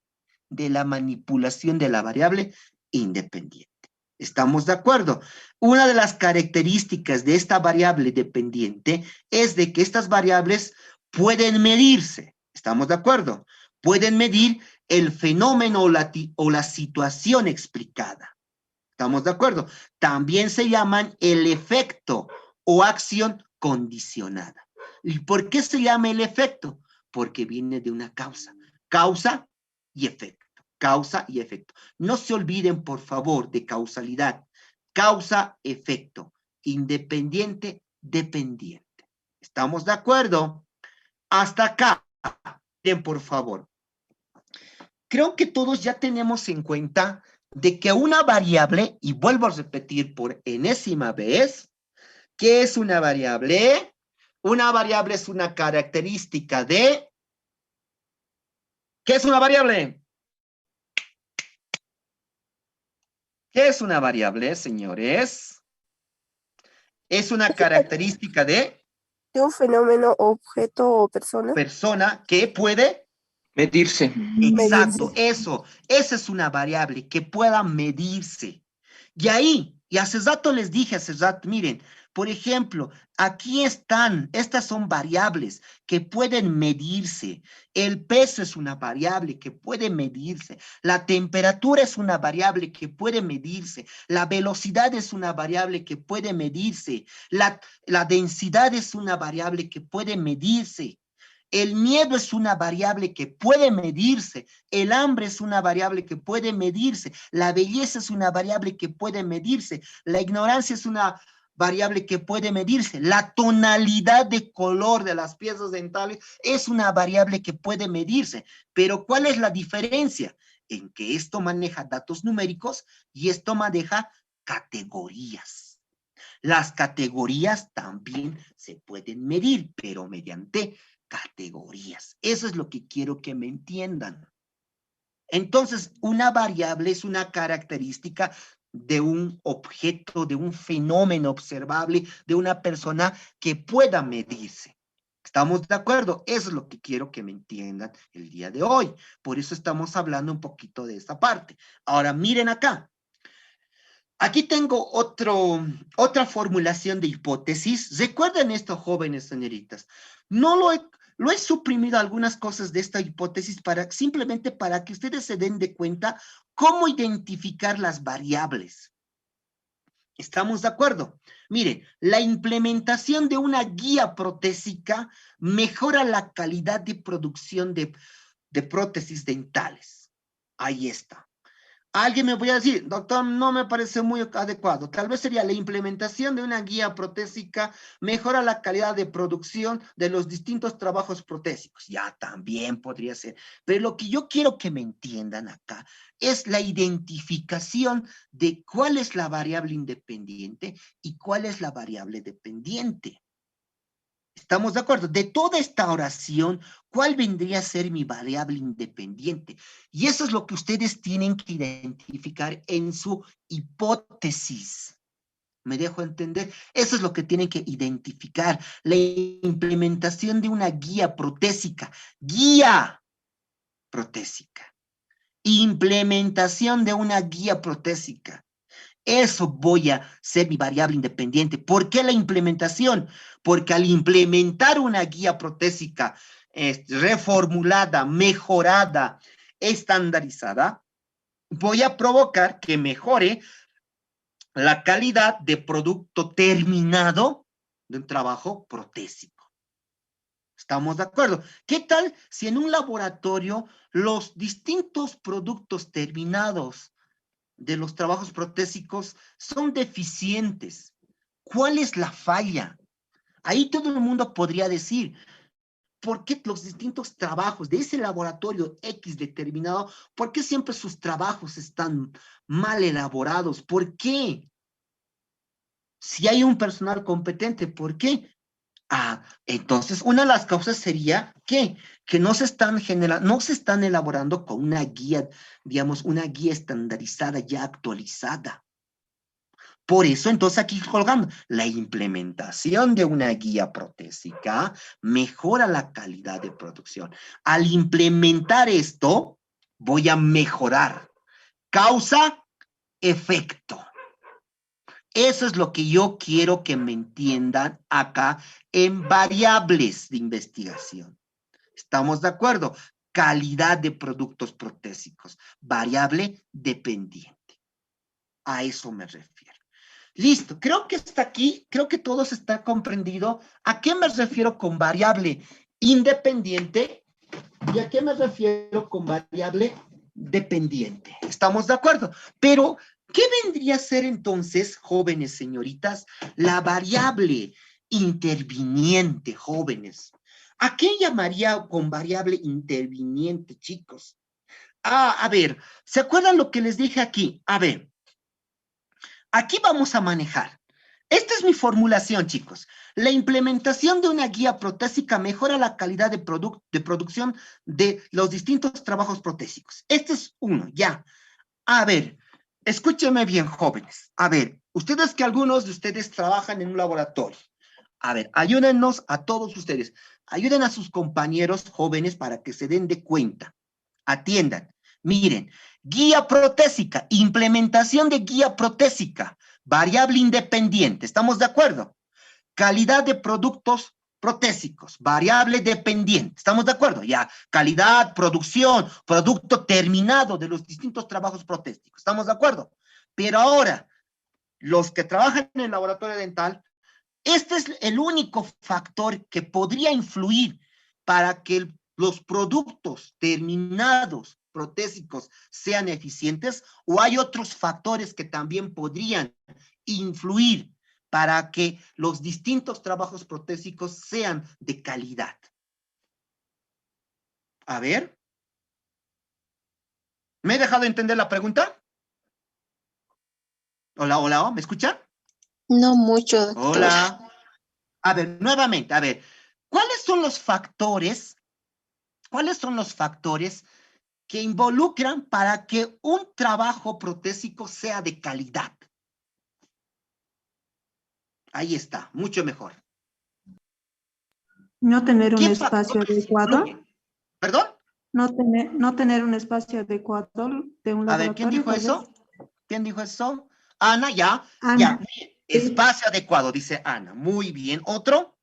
de la manipulación de la variable independiente. ¿Estamos de acuerdo? Una de las características de esta variable dependiente es de que estas variables pueden medirse. ¿Estamos de acuerdo? Pueden medir el fenómeno o la situación explicada. ¿Estamos de acuerdo? También se llaman el efecto o acción condicionada. ¿Y por qué se llama el efecto? Porque viene de una causa. Causa y efecto. Causa y efecto. No se olviden, por favor, de causalidad. Causa, efecto. Independiente, dependiente. ¿Estamos de acuerdo? Hasta acá. Bien, por favor. Creo que todos ya tenemos en cuenta de que una variable, y vuelvo a repetir por enésima vez, ¿qué es una variable? Una variable es una característica de... ¿Qué es una variable? ¿Qué es una variable, señores? Es una característica de un fenómeno, objeto o persona. persona que puede Medirse. exacto, Medirse. eso. Esa es una variable que pueda medirse. Y ahí, y hace rato les dije, miren, por ejemplo, aquí están, estas son variables que pueden medirse. El peso es una variable que puede medirse. La temperatura es una variable que puede medirse. La velocidad es una variable que puede medirse. La densidad es una variable que puede medirse. El miedo es una variable que puede medirse. El hambre es una variable que puede medirse. La belleza es una variable que puede medirse. La ignorancia es una variable que puede medirse. La tonalidad de color de las piezas dentales es una variable que puede medirse. Pero ¿cuál es la diferencia? En que esto maneja datos numéricos y esto maneja categorías. Las categorías también se pueden medir, pero mediante categorías. Eso es lo que quiero que me entiendan. Entonces, una variable es una característica de un objeto, de un fenómeno observable, de una persona que pueda medirse. ¿Estamos de acuerdo? Eso es lo que quiero que me entiendan el día de hoy. Por eso estamos hablando un poquito de esta parte. Ahora, miren acá. Aquí tengo otra formulación de hipótesis. Recuerden esto, jóvenes señoritas. Lo he suprimido algunas cosas de esta hipótesis simplemente para que ustedes se den de cuenta cómo identificar las variables. ¿Estamos de acuerdo? Mire, la implementación de una guía protésica mejora la calidad de producción de prótesis dentales. Ahí está. Alguien me voy a decir, doctor, no me parece muy adecuado. Tal vez sería la implementación de una guía protésica mejora la calidad de producción de los distintos trabajos protésicos. Ya también podría ser. Pero lo que yo quiero que me entiendan acá es la identificación de cuál es la variable independiente y cuál es la variable dependiente. ¿Estamos de acuerdo? De toda esta oración, ¿cuál vendría a ser mi variable independiente? Y eso es lo que ustedes tienen que identificar en su hipótesis. ¿Me dejo entender? Eso es lo que tienen que identificar. La implementación de una guía protésica. Guía protésica. Implementación de una guía protésica. Eso voy a ser mi variable independiente. ¿Por qué la implementación? Porque al implementar una guía protésica reformulada, mejorada, estandarizada, voy a provocar que mejore la calidad de producto terminado de un trabajo protésico. ¿Estamos de acuerdo? ¿Qué tal si en un laboratorio los distintos productos terminados de los trabajos protésicos son deficientes? ¿Cuál es la falla? Ahí todo el mundo podría decir, ¿por qué los distintos trabajos de ese laboratorio X determinado, por qué siempre sus trabajos están mal elaborados? ¿Por qué? Si hay un personal competente, ¿por qué? Entonces una de las causas sería que no se están no se están elaborando con una guía, digamos, una guía estandarizada ya actualizada. Por eso, entonces aquí colgando, la implementación de una guía protésica mejora la calidad de producción. Al implementar esto, voy a mejorar. Causa, efecto. Eso es lo que yo quiero que me entiendan acá en variables de investigación. ¿Estamos de acuerdo? Calidad de productos protésicos. Variable dependiente. A eso me refiero. Listo, creo que hasta aquí, creo que todo se está comprendido. ¿A qué me refiero con variable independiente? ¿Y a qué me refiero con variable dependiente? ¿Estamos de acuerdo? Pero, ¿qué vendría a ser entonces, jóvenes señoritas, la variable interviniente, jóvenes? ¿A qué llamaría con variable interviniente, chicos? A ver, ¿se acuerdan lo que les dije aquí? A ver, aquí vamos a manejar. Esta es mi formulación, chicos. La implementación de una guía protésica mejora la calidad de producción de los distintos trabajos protésicos. Este es uno, ya. A ver, escúchenme bien, jóvenes. A ver, ustedes que algunos de ustedes trabajan en un laboratorio. A ver, ayúdennos a todos ustedes. Ayuden a sus compañeros jóvenes para que se den de cuenta. Atiendan. Miren, guía protésica, implementación de guía protésica, variable independiente, ¿estamos de acuerdo? Calidad de productos protésicos, variable dependiente, ¿estamos de acuerdo? Ya, calidad, producción, producto terminado de los distintos trabajos protésicos, ¿estamos de acuerdo? Pero ahora, los que trabajan en el laboratorio dental, este es el único factor que podría influir para que los productos terminados protésicos sean eficientes, o hay otros factores que también podrían influir para que los distintos trabajos protésicos sean de calidad. A ver. ¿Me he dejado entender la pregunta? Hola, hola, ¿me escuchan? No mucho, doctor. Hola. A ver, nuevamente, a ver, ¿cuáles son los factores que involucran para que un trabajo protésico sea de calidad? Ahí está, mucho mejor. No tener un ¿Qué espacio factores adecuado. influyen? ¿Perdón? No tener un espacio adecuado de un A ver, ¿quién laboratorio, dijo tal vez. eso? ¿Quién dijo eso? Ana, ya. Ana, Ya. sí. Espacio adecuado, dice Ana. Muy bien. ¿Otro?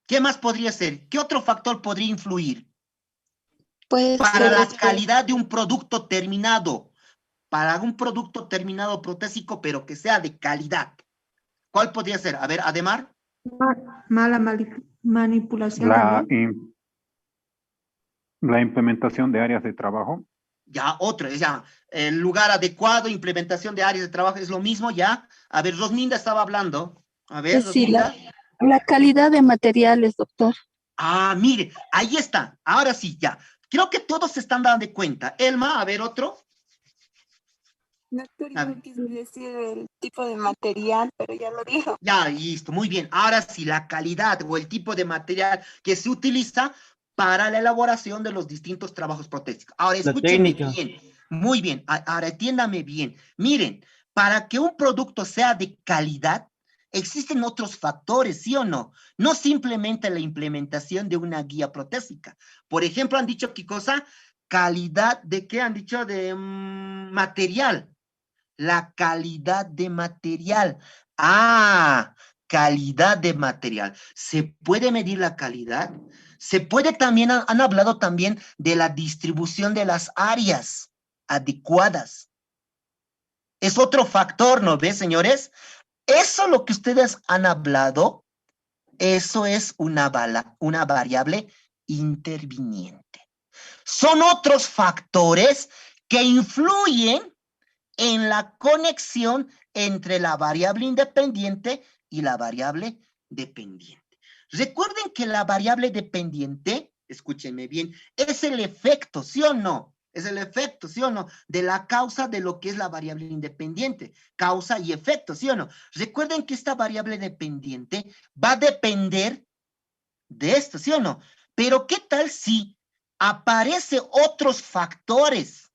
¿Qué más podría ser? ¿Qué otro factor podría influir? Puede Para ser la de que calidad de un producto terminado, para un producto terminado protésico, pero que sea de calidad. ¿Cuál podría ser? A ver, Ademar. Mala manipulación del La, rol. la implementación de áreas de trabajo. Ya, otro, ya, el lugar adecuado, implementación de áreas de trabajo, es lo mismo, ya. A ver, Rosminda estaba hablando. A ver, Sí, Rosminda. la calidad de materiales, doctor. Ah, mire, ahí está. Ahora sí, ya. Creo que todos se están dando cuenta. Elma, a ver, otro. Doctor, A yo ver. quise decir el tipo de material, pero ya lo dijo. Ya, listo, muy bien. Ahora sí, la calidad o el tipo de material que se utiliza para la elaboración de los distintos trabajos protésicos. Ahora, La escúchenme técnica. bien. Muy bien. Ahora, entiéndame bien. Miren, para que un producto sea de calidad, existen otros factores, ¿sí o no? No simplemente la implementación de una guía protésica. Por ejemplo, han dicho, ¿qué cosa? Calidad de ¿qué han dicho? De material. La calidad de material. Ah, calidad de material. ¿Se puede medir la calidad? Se puede también, han hablado también de la distribución de las áreas adecuadas. Es otro factor, ¿no ves, señores? Eso lo que ustedes han hablado, eso es una variable interviniente. Son otros factores que influyen en la conexión entre la variable independiente y la variable dependiente. Recuerden que la variable dependiente, escúchenme bien, es el efecto, ¿sí o no? Es el efecto, ¿sí o no? De la causa de lo que es la variable independiente. Causa y efecto, ¿sí o no? Recuerden que esta variable dependiente va a depender de esto, ¿sí o no? Pero ¿qué tal si aparecen otros factores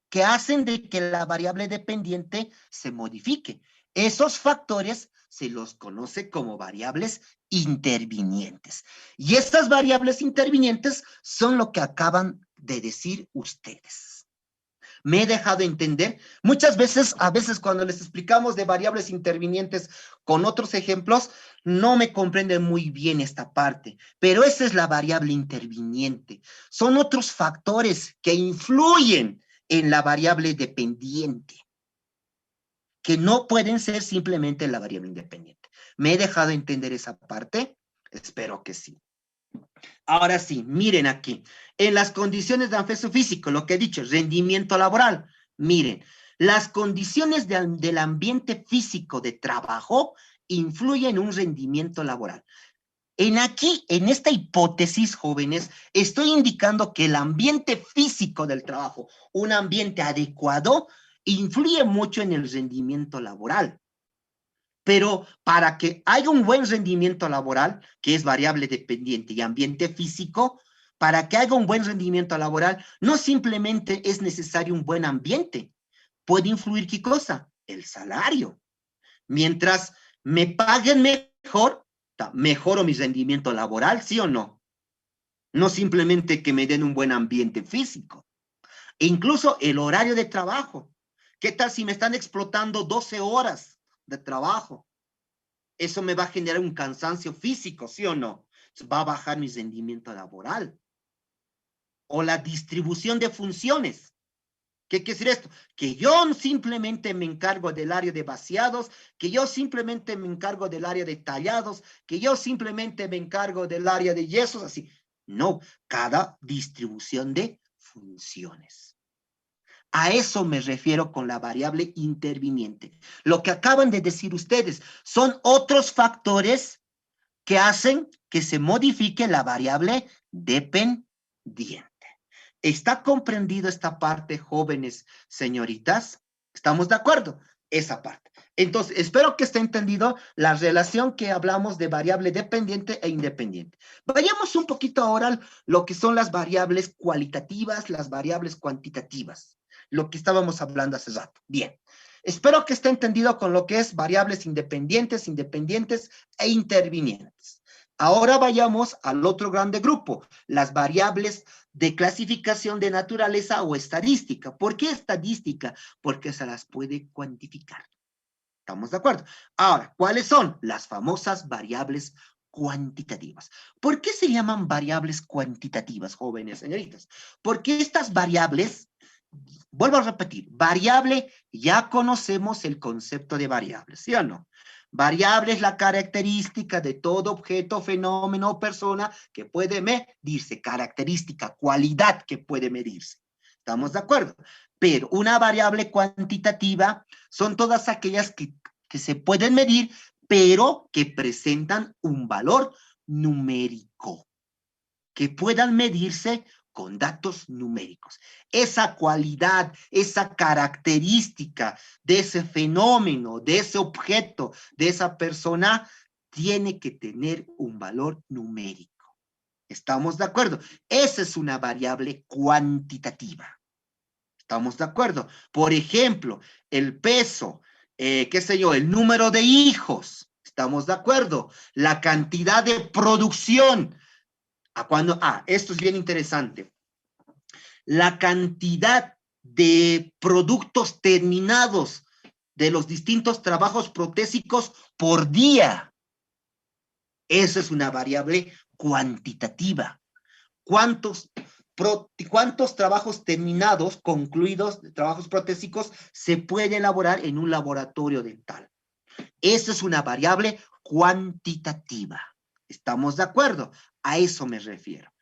que hacen de que la variable dependiente se modifique? Esos factores se los conoce como variables intervinientes. Y estas variables intervinientes son lo que acaban de decir ustedes. ¿Me he dejado entender? Muchas veces, a veces cuando les explicamos de variables intervinientes con otros ejemplos, no me comprenden muy bien esta parte, pero esa es la variable interviniente. Son otros factores que influyen en la variable dependiente, que no pueden ser simplemente la variable independiente. ¿Me he dejado entender esa parte? Espero que sí. Ahora sí, miren aquí. En las condiciones de anfeso físico, lo que he dicho, rendimiento laboral. Miren, las condiciones del ambiente físico de trabajo influyen en un rendimiento laboral. En esta hipótesis, jóvenes, estoy indicando que el ambiente físico del trabajo, un ambiente adecuado, influye mucho en el rendimiento laboral. Pero para que haya un buen rendimiento laboral, que es variable dependiente y ambiente físico, para que haya un buen rendimiento laboral, no simplemente es necesario un buen ambiente. Puede influir ¿qué cosa? El salario. Mientras me paguen mejor, mejoro mi rendimiento laboral, ¿sí o no? No simplemente que me den un buen ambiente físico. E incluso el horario de trabajo. ¿Qué tal si me están explotando 12 horas de trabajo? Eso me va a generar un cansancio físico, ¿sí o no? Va a bajar mi rendimiento laboral. O la distribución de funciones. ¿Qué quiere decir esto? Que yo simplemente me encargo del área de vaciados, que yo simplemente me encargo del área de tallados, que yo simplemente me encargo del área de yesos, así. No, cada distribución de funciones. A eso me refiero con la variable interviniente. Lo que acaban de decir ustedes son otros factores que hacen que se modifique la variable dependiente. ¿Está comprendido esta parte, jóvenes señoritas? ¿Estamos de acuerdo? Esa parte. Entonces, espero que esté entendido la relación que hablamos de variable dependiente e independiente. Vayamos un poquito ahora a lo que son las variables cualitativas, las variables cuantitativas, lo que estábamos hablando hace rato. Bien. Espero que esté entendido con lo que es variables independientes, independientes e intervinientes. Ahora vayamos al otro grande grupo, las variables de clasificación de naturaleza o estadística. ¿Por qué estadística? Porque se las puede cuantificar. ¿Estamos de acuerdo? Ahora, ¿cuáles son? Las famosas variables cuantitativas. ¿Por qué se llaman variables cuantitativas, jóvenes señoritas? Porque estas variables, vuelvo a repetir, variable, ya conocemos el concepto de variables, ¿sí o no? Variable es la característica de todo objeto, fenómeno o persona que puede medirse, característica, cualidad que puede medirse. ¿Estamos de acuerdo? Pero una variable cuantitativa son todas aquellas que se pueden medir, pero que presentan un valor numérico, que puedan medirse con datos numéricos. Esa cualidad, esa característica de ese fenómeno, de ese objeto, de esa persona, tiene que tener un valor numérico. ¿Estamos de acuerdo? Esa es una variable cuantitativa. ¿Estamos de acuerdo? Por ejemplo, el peso, qué sé yo, el número de hijos. ¿Estamos de acuerdo? La cantidad de producción. Esto es bien interesante. La cantidad de productos terminados de los distintos trabajos protésicos por día. Esa es una variable cuantitativa. ¿Cuántos trabajos terminados, concluidos, de trabajos protésicos, se puede elaborar en un laboratorio dental? Esa es una variable cuantitativa. ¿Estamos de acuerdo? A eso me refiero.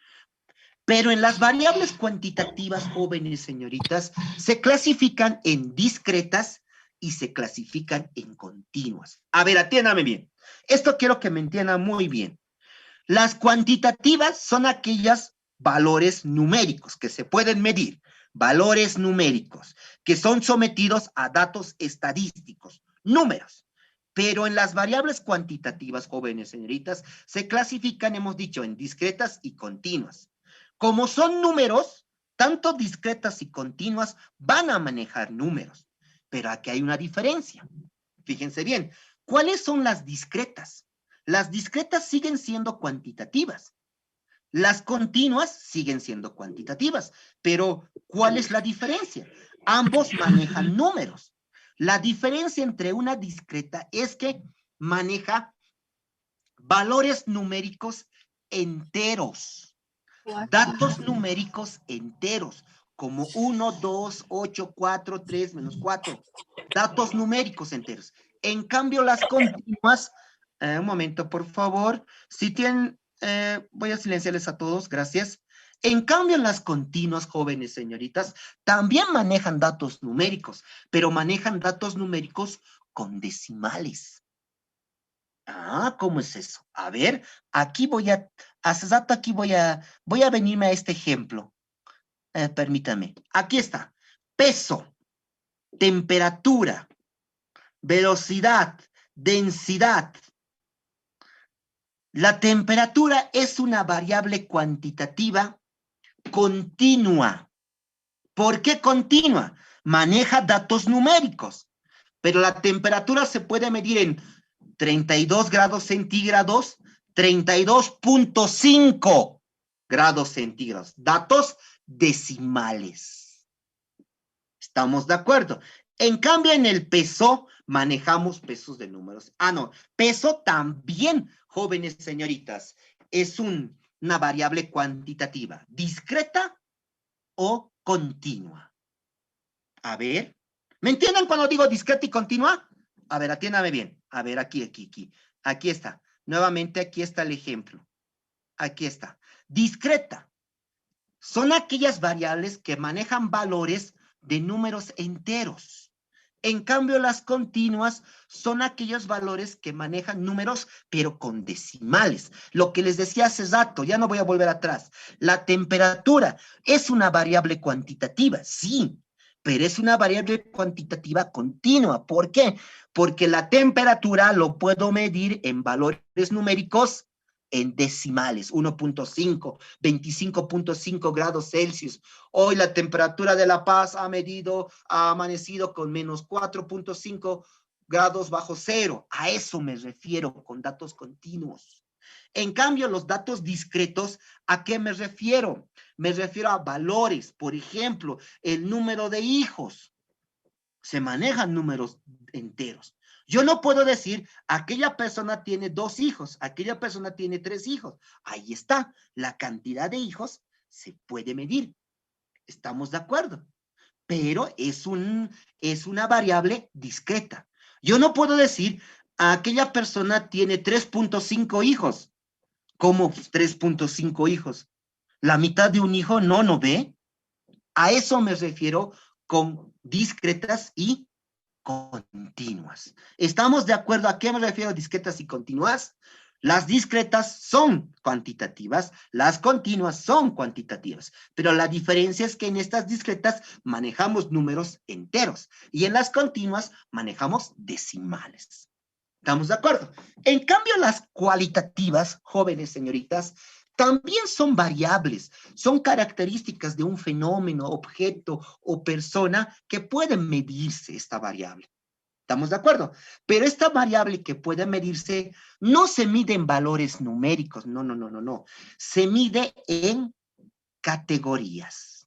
Pero en las variables cuantitativas, jóvenes señoritas, se clasifican en discretas y se clasifican en continuas. A ver, atiéndame bien. Esto quiero que me entiendan muy bien. Las cuantitativas son aquellas valores numéricos que se pueden medir, valores numéricos que son sometidos a datos estadísticos, números. Pero en las variables cuantitativas, jóvenes señoritas, se clasifican, hemos dicho, en discretas y continuas. Como son números, tanto discretas y continuas van a manejar números. Pero aquí hay una diferencia. Fíjense bien, ¿cuáles son las discretas? Las discretas siguen siendo cuantitativas. Las continuas siguen siendo cuantitativas. Pero, ¿cuál es la diferencia? Ambos manejan números. La diferencia entre una discreta es que maneja valores numéricos enteros. Datos numéricos enteros, como 1, 2, 8, 4, 3, menos 4. Datos numéricos enteros. En cambio, las continuas, un momento, por favor. Si tienen, voy a silenciarles a todos, gracias. En cambio, las continuas, jóvenes señoritas, también manejan datos numéricos, pero manejan datos numéricos con decimales. ¿Cómo es eso? A ver, aquí hace rato aquí voy a venirme a este ejemplo. Permítame. Aquí está. Peso, temperatura, velocidad, densidad. La temperatura es una variable cuantitativa continua. ¿Por qué continua? Maneja datos numéricos, pero la temperatura se puede medir en 32 grados centígrados, 32.5 grados centígrados. Datos decimales. ¿Estamos de acuerdo? En cambio, en el peso, manejamos pesos de números. No, peso también, jóvenes señoritas, es una variable cuantitativa, discreta o continua. A ver, ¿me entienden cuando digo discreta y continua? A ver, atiéndame bien. A ver, aquí está. Nuevamente, aquí está el ejemplo. Aquí está. Discreta. Son aquellas variables que manejan valores de números enteros. En cambio, las continuas son aquellos valores que manejan números, pero con decimales. Lo que les decía hace rato, ya no voy a volver atrás. La temperatura es una variable cuantitativa, sí, pero es una variable cuantitativa continua. ¿Por qué? Porque la temperatura lo puedo medir en valores numéricos en decimales, 1.5, 25.5 grados Celsius. Hoy la temperatura de La Paz ha amanecido con menos 4.5 grados bajo cero. A eso me refiero con datos continuos. En cambio, los datos discretos, ¿a qué me refiero? Me refiero a valores. Por ejemplo, el número de hijos. Se manejan números enteros. Yo no puedo decir, aquella persona tiene 2 hijos, aquella persona tiene 3 hijos. Ahí está, la cantidad de hijos se puede medir. ¿Estamos de acuerdo? Pero es una variable discreta. Yo no puedo decir, aquella persona tiene 3.5 hijos. ¿Cómo 3.5 hijos? ¿La mitad de un hijo no ve? A eso me refiero con discretas y continuas. ¿Estamos de acuerdo? ¿A qué me refiero discretas y continuas? Las discretas son cuantitativas, las continuas son cuantitativas, pero la diferencia es que en estas discretas manejamos números enteros y en las continuas manejamos decimales. ¿Estamos de acuerdo? En cambio, las cualitativas, jóvenes señoritas, también son variables, son características de un fenómeno, objeto o persona que pueden medirse esta variable. ¿Estamos de acuerdo? Pero esta variable que puede medirse no se mide en valores numéricos, no. Se mide en categorías.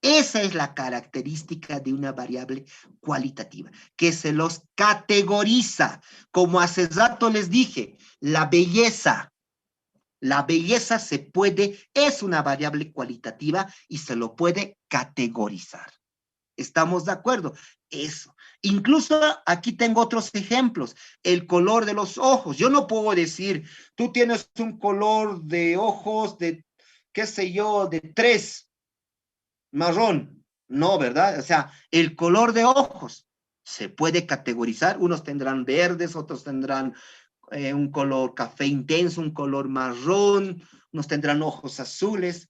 Esa es la característica de una variable cualitativa, que se los categoriza. Como hace rato les dije, la belleza es una variable cualitativa y se lo puede categorizar. ¿Estamos de acuerdo? Eso. Incluso aquí tengo otros ejemplos. El color de los ojos. Yo no puedo decir, tú tienes un color de ojos de, qué sé yo, de 3, marrón. No, ¿verdad? O sea, el color de ojos se puede categorizar. Unos tendrán verdes, otros tendrán un color café intenso, un color marrón, unos tendrán ojos azules.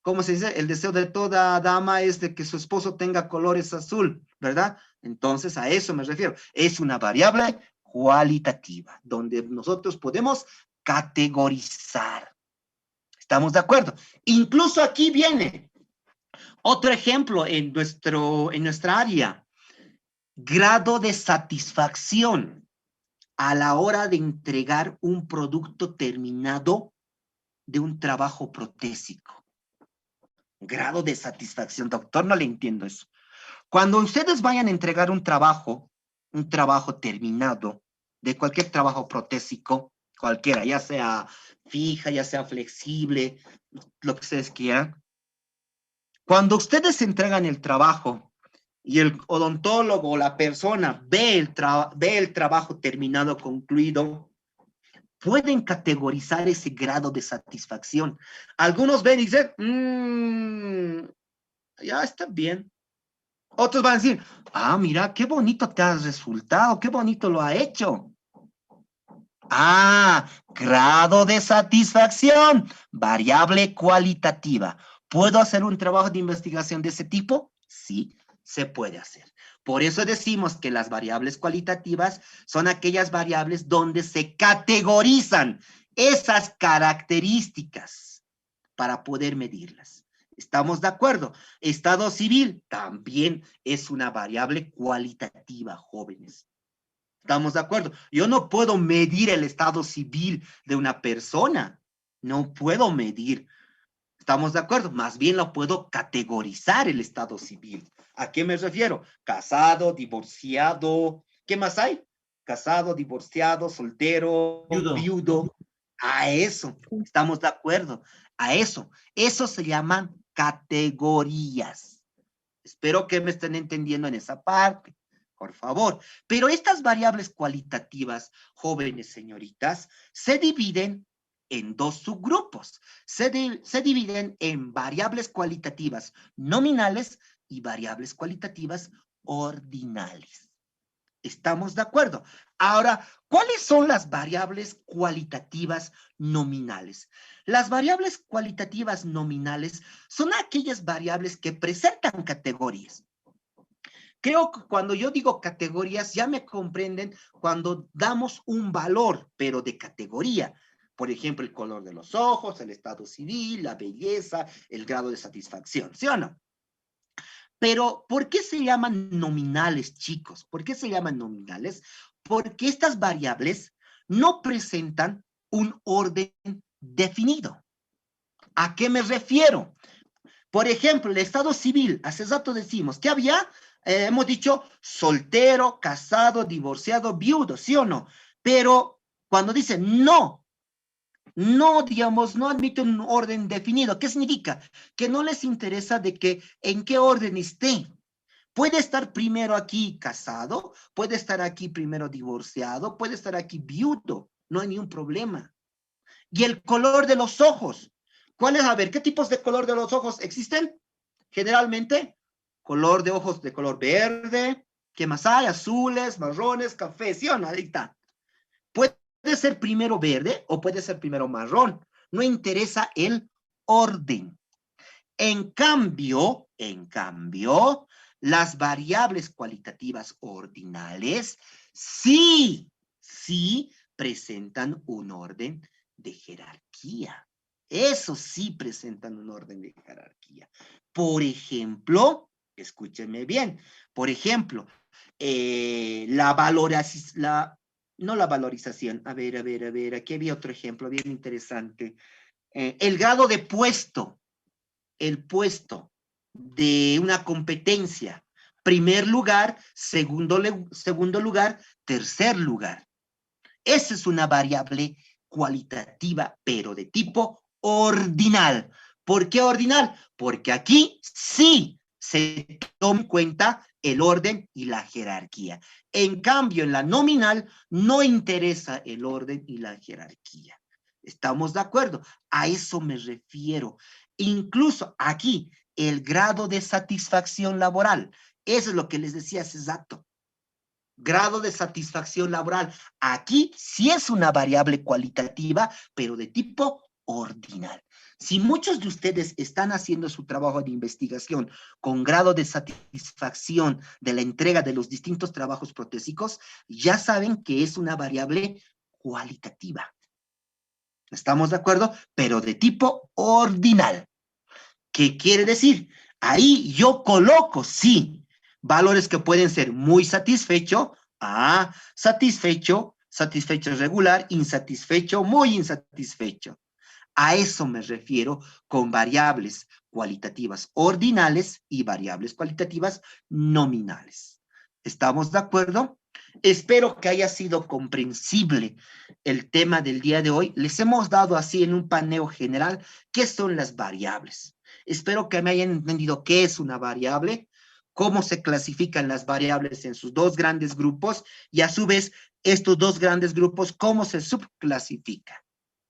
¿Cómo se dice? El deseo de toda dama es de que su esposo tenga colores azul, ¿verdad? Entonces a eso me refiero. Es una variable cualitativa, donde nosotros podemos categorizar. ¿Estamos de acuerdo? Incluso aquí viene otro ejemplo en nuestra área. Grado de satisfacción a la hora de entregar un producto terminado de un trabajo protésico. Grado de satisfacción, doctor, no le entiendo eso. Cuando ustedes vayan a entregar un trabajo terminado, de cualquier trabajo protésico, cualquiera, ya sea fija, ya sea flexible, lo que ustedes quieran. Cuando ustedes entregan el trabajo y el odontólogo o la persona ve el trabajo terminado, concluido, pueden categorizar ese grado de satisfacción. Algunos ven y dicen, ya está bien. Otros van a decir, mira, qué bonito te has resultado, qué bonito lo ha hecho. Grado de satisfacción, variable cualitativa. ¿Puedo hacer un trabajo de investigación de ese tipo? Sí, se puede hacer. Por eso decimos que las variables cualitativas son aquellas variables donde se categorizan esas características para poder medirlas. ¿Estamos de acuerdo? Estado civil también es una variable cualitativa, jóvenes. ¿Estamos de acuerdo? Yo no puedo medir el estado civil de una persona. No puedo medir. ¿Estamos de acuerdo? Más bien lo puedo categorizar el estado civil. ¿A qué me refiero? Casado, divorciado. ¿Qué más hay? Casado, divorciado, soltero, viudo. A eso. ¿Estamos de acuerdo? A eso. Eso se llaman categorías. Espero que me estén entendiendo en esa parte. Por favor. Pero estas variables cualitativas, jóvenes señoritas, se dividen en 2 subgrupos. Se dividen en variables cualitativas nominales y variables cualitativas ordinales. ¿Estamos de acuerdo? Ahora, ¿cuáles son las variables cualitativas nominales? Las variables cualitativas nominales son aquellas variables que presentan categorías. Creo que cuando yo digo categorías, ya me comprenden cuando damos un valor, pero de categoría. Por ejemplo, el color de los ojos, el estado civil, la belleza, el grado de satisfacción, ¿sí o no? Pero, ¿por qué se llaman nominales, chicos? ¿Por qué se llaman nominales? Porque estas variables no presentan un orden definido. ¿A qué me refiero? Por ejemplo, el estado civil, hace rato decimos, ¿qué había? Hemos dicho soltero, casado, divorciado, viudo, ¿sí o no? Pero cuando dice no, digamos, no admite un orden definido. ¿Qué significa? Que no les interesa de que en qué orden esté. Puede estar primero aquí casado, puede estar aquí primero divorciado, puede estar aquí viudo, no hay ningún problema. Y el color de los ojos. ¿Cuál es? A ver, ¿qué tipos de color de los ojos existen? Generalmente, color de ojos de color verde. ¿Qué más hay? Azules, marrones, café, ¿sí o no? Ahí está. Puede ser primero verde o puede ser primero marrón. No interesa el orden. En cambio, las variables cualitativas ordinales sí presentan un orden de jerarquía. Eso sí presentan un orden de jerarquía. Por ejemplo, escúchenme bien, por ejemplo, no la valorización, a ver, aquí había otro ejemplo bien interesante. El grado de puesto, el puesto de una competencia. Primer lugar, segundo lugar, tercer lugar. Esa es una variable cualitativa, pero de tipo ordinal. ¿Por qué ordinal? Porque aquí sí se toma en cuenta el orden y la jerarquía. En cambio, en la nominal no interesa el orden y la jerarquía. ¿Estamos de acuerdo? A eso me refiero. Incluso aquí, el grado de satisfacción laboral. Eso es lo que les decía hace rato. Grado de satisfacción laboral. Aquí sí es una variable cualitativa, pero de tipo ordinal. Si muchos de ustedes están haciendo su trabajo de investigación con grado de satisfacción de la entrega de los distintos trabajos protésicos, ya saben que es una variable cualitativa. ¿Estamos de acuerdo? Pero de tipo ordinal. ¿Qué quiere decir? Ahí yo coloco, sí, valores que pueden ser muy satisfecho, satisfecho, satisfecho regular, insatisfecho, muy insatisfecho. A eso me refiero con variables cualitativas ordinales y variables cualitativas nominales. ¿Estamos de acuerdo? Espero que haya sido comprensible el tema del día de hoy. Les hemos dado así en un paneo general qué son las variables. Espero que me hayan entendido qué es una variable, cómo se clasifican las variables en sus dos grandes grupos y a su vez estos dos grandes grupos cómo se subclasifican.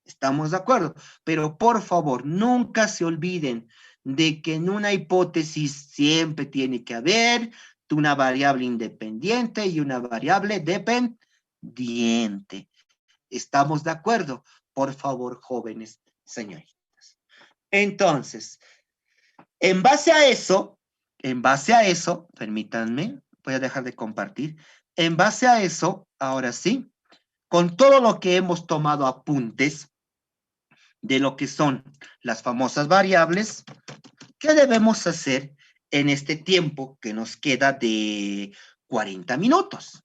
¿Estamos de acuerdo? Pero por favor, nunca se olviden de que en una hipótesis siempre tiene que haber una variable independiente y una variable dependiente. ¿Estamos de acuerdo? Por favor, jóvenes señoritas. Entonces, en base a eso, permítanme, voy a dejar de compartir. En base a eso, ahora sí, con todo lo que hemos tomado apuntes de lo que son las famosas variables, ¿qué debemos hacer en este tiempo que nos queda de 40 minutos?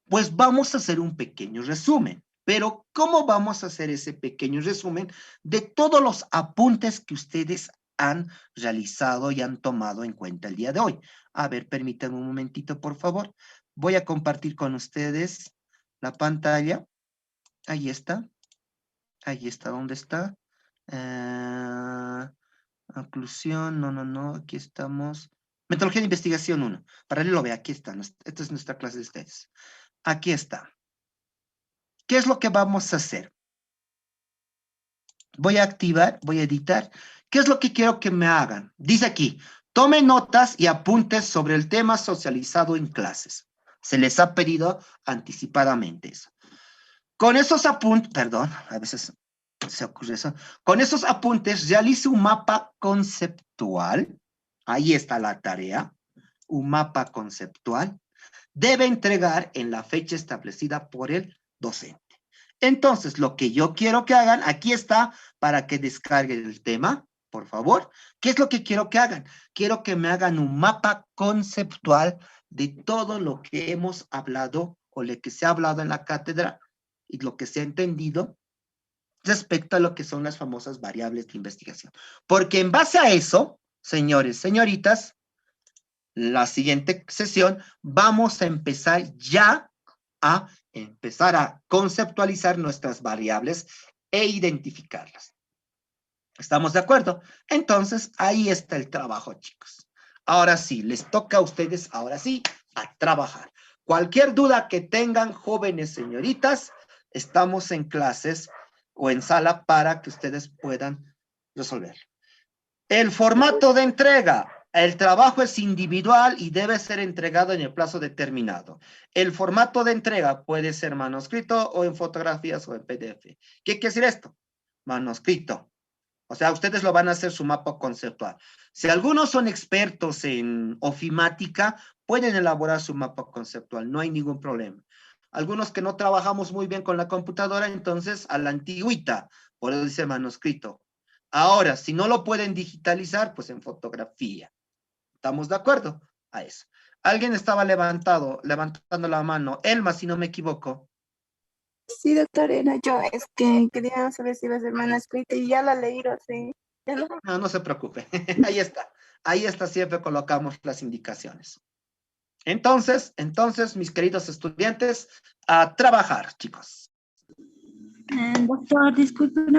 Pues vamos a hacer un pequeño resumen. Pero, ¿cómo vamos a hacer ese pequeño resumen de todos los apuntes que ustedes han realizado y han tomado en cuenta el día de hoy? A ver, permítanme un momentito, por favor. Voy a compartir con ustedes la pantalla. Ahí está. Ahí está, ¿dónde está? Conclusión, no, aquí estamos. Metodología de investigación 1. Paralelo B, aquí está. Esta es nuestra clase de ustedes. Aquí está. ¿Qué es lo que vamos a hacer? Voy a activar, voy a editar. ¿Qué es lo que quiero que me hagan? Dice aquí, tomen notas y apuntes sobre el tema socializado en clases. Se les ha pedido anticipadamente eso. Con esos apuntes, perdón, a veces se ocurre eso. Con esos apuntes realice un mapa conceptual. Ahí está la tarea. Un mapa conceptual. Debe entregar en la fecha establecida por el docente. Entonces, lo que yo quiero que hagan, aquí está para que descarguen el tema, por favor. ¿Qué es lo que quiero que hagan? Quiero que me hagan un mapa conceptual de todo lo que hemos hablado o lo que se ha hablado en la cátedra y lo que se ha entendido respecto a lo que son las famosas variables de investigación. Porque en base a eso, señores, señoritas, la siguiente sesión vamos a empezar ya a conceptualizar nuestras variables e identificarlas. ¿Estamos de acuerdo? Entonces, ahí está el trabajo, chicos. Ahora sí, les toca a ustedes, ahora sí, a trabajar. Cualquier duda que tengan, jóvenes señoritas, estamos en clases o en sala para que ustedes puedan resolver. El formato de entrega. El trabajo es individual y debe ser entregado en el plazo determinado. El formato de entrega puede ser manuscrito o en fotografías o en PDF. ¿Qué quiere decir esto? Manuscrito. O sea, ustedes lo van a hacer su mapa conceptual. Si algunos son expertos en ofimática, pueden elaborar su mapa conceptual, no hay ningún problema. Algunos que no trabajamos muy bien con la computadora, entonces a la antigüita, por eso dice manuscrito. Ahora, si no lo pueden digitalizar, pues en fotografía. ¿Estamos de acuerdo a eso? Alguien estaba levantando la mano. Elma, si no me equivoco. Sí, doctor, era yo. Es que quería saber si iba a ser manuscrito y ya la leí, sí. Ya lo- No, no se preocupe. Ahí está. Ahí está, siempre colocamos las indicaciones. Entonces, mis queridos estudiantes, a trabajar, chicos. Doctor, disculpe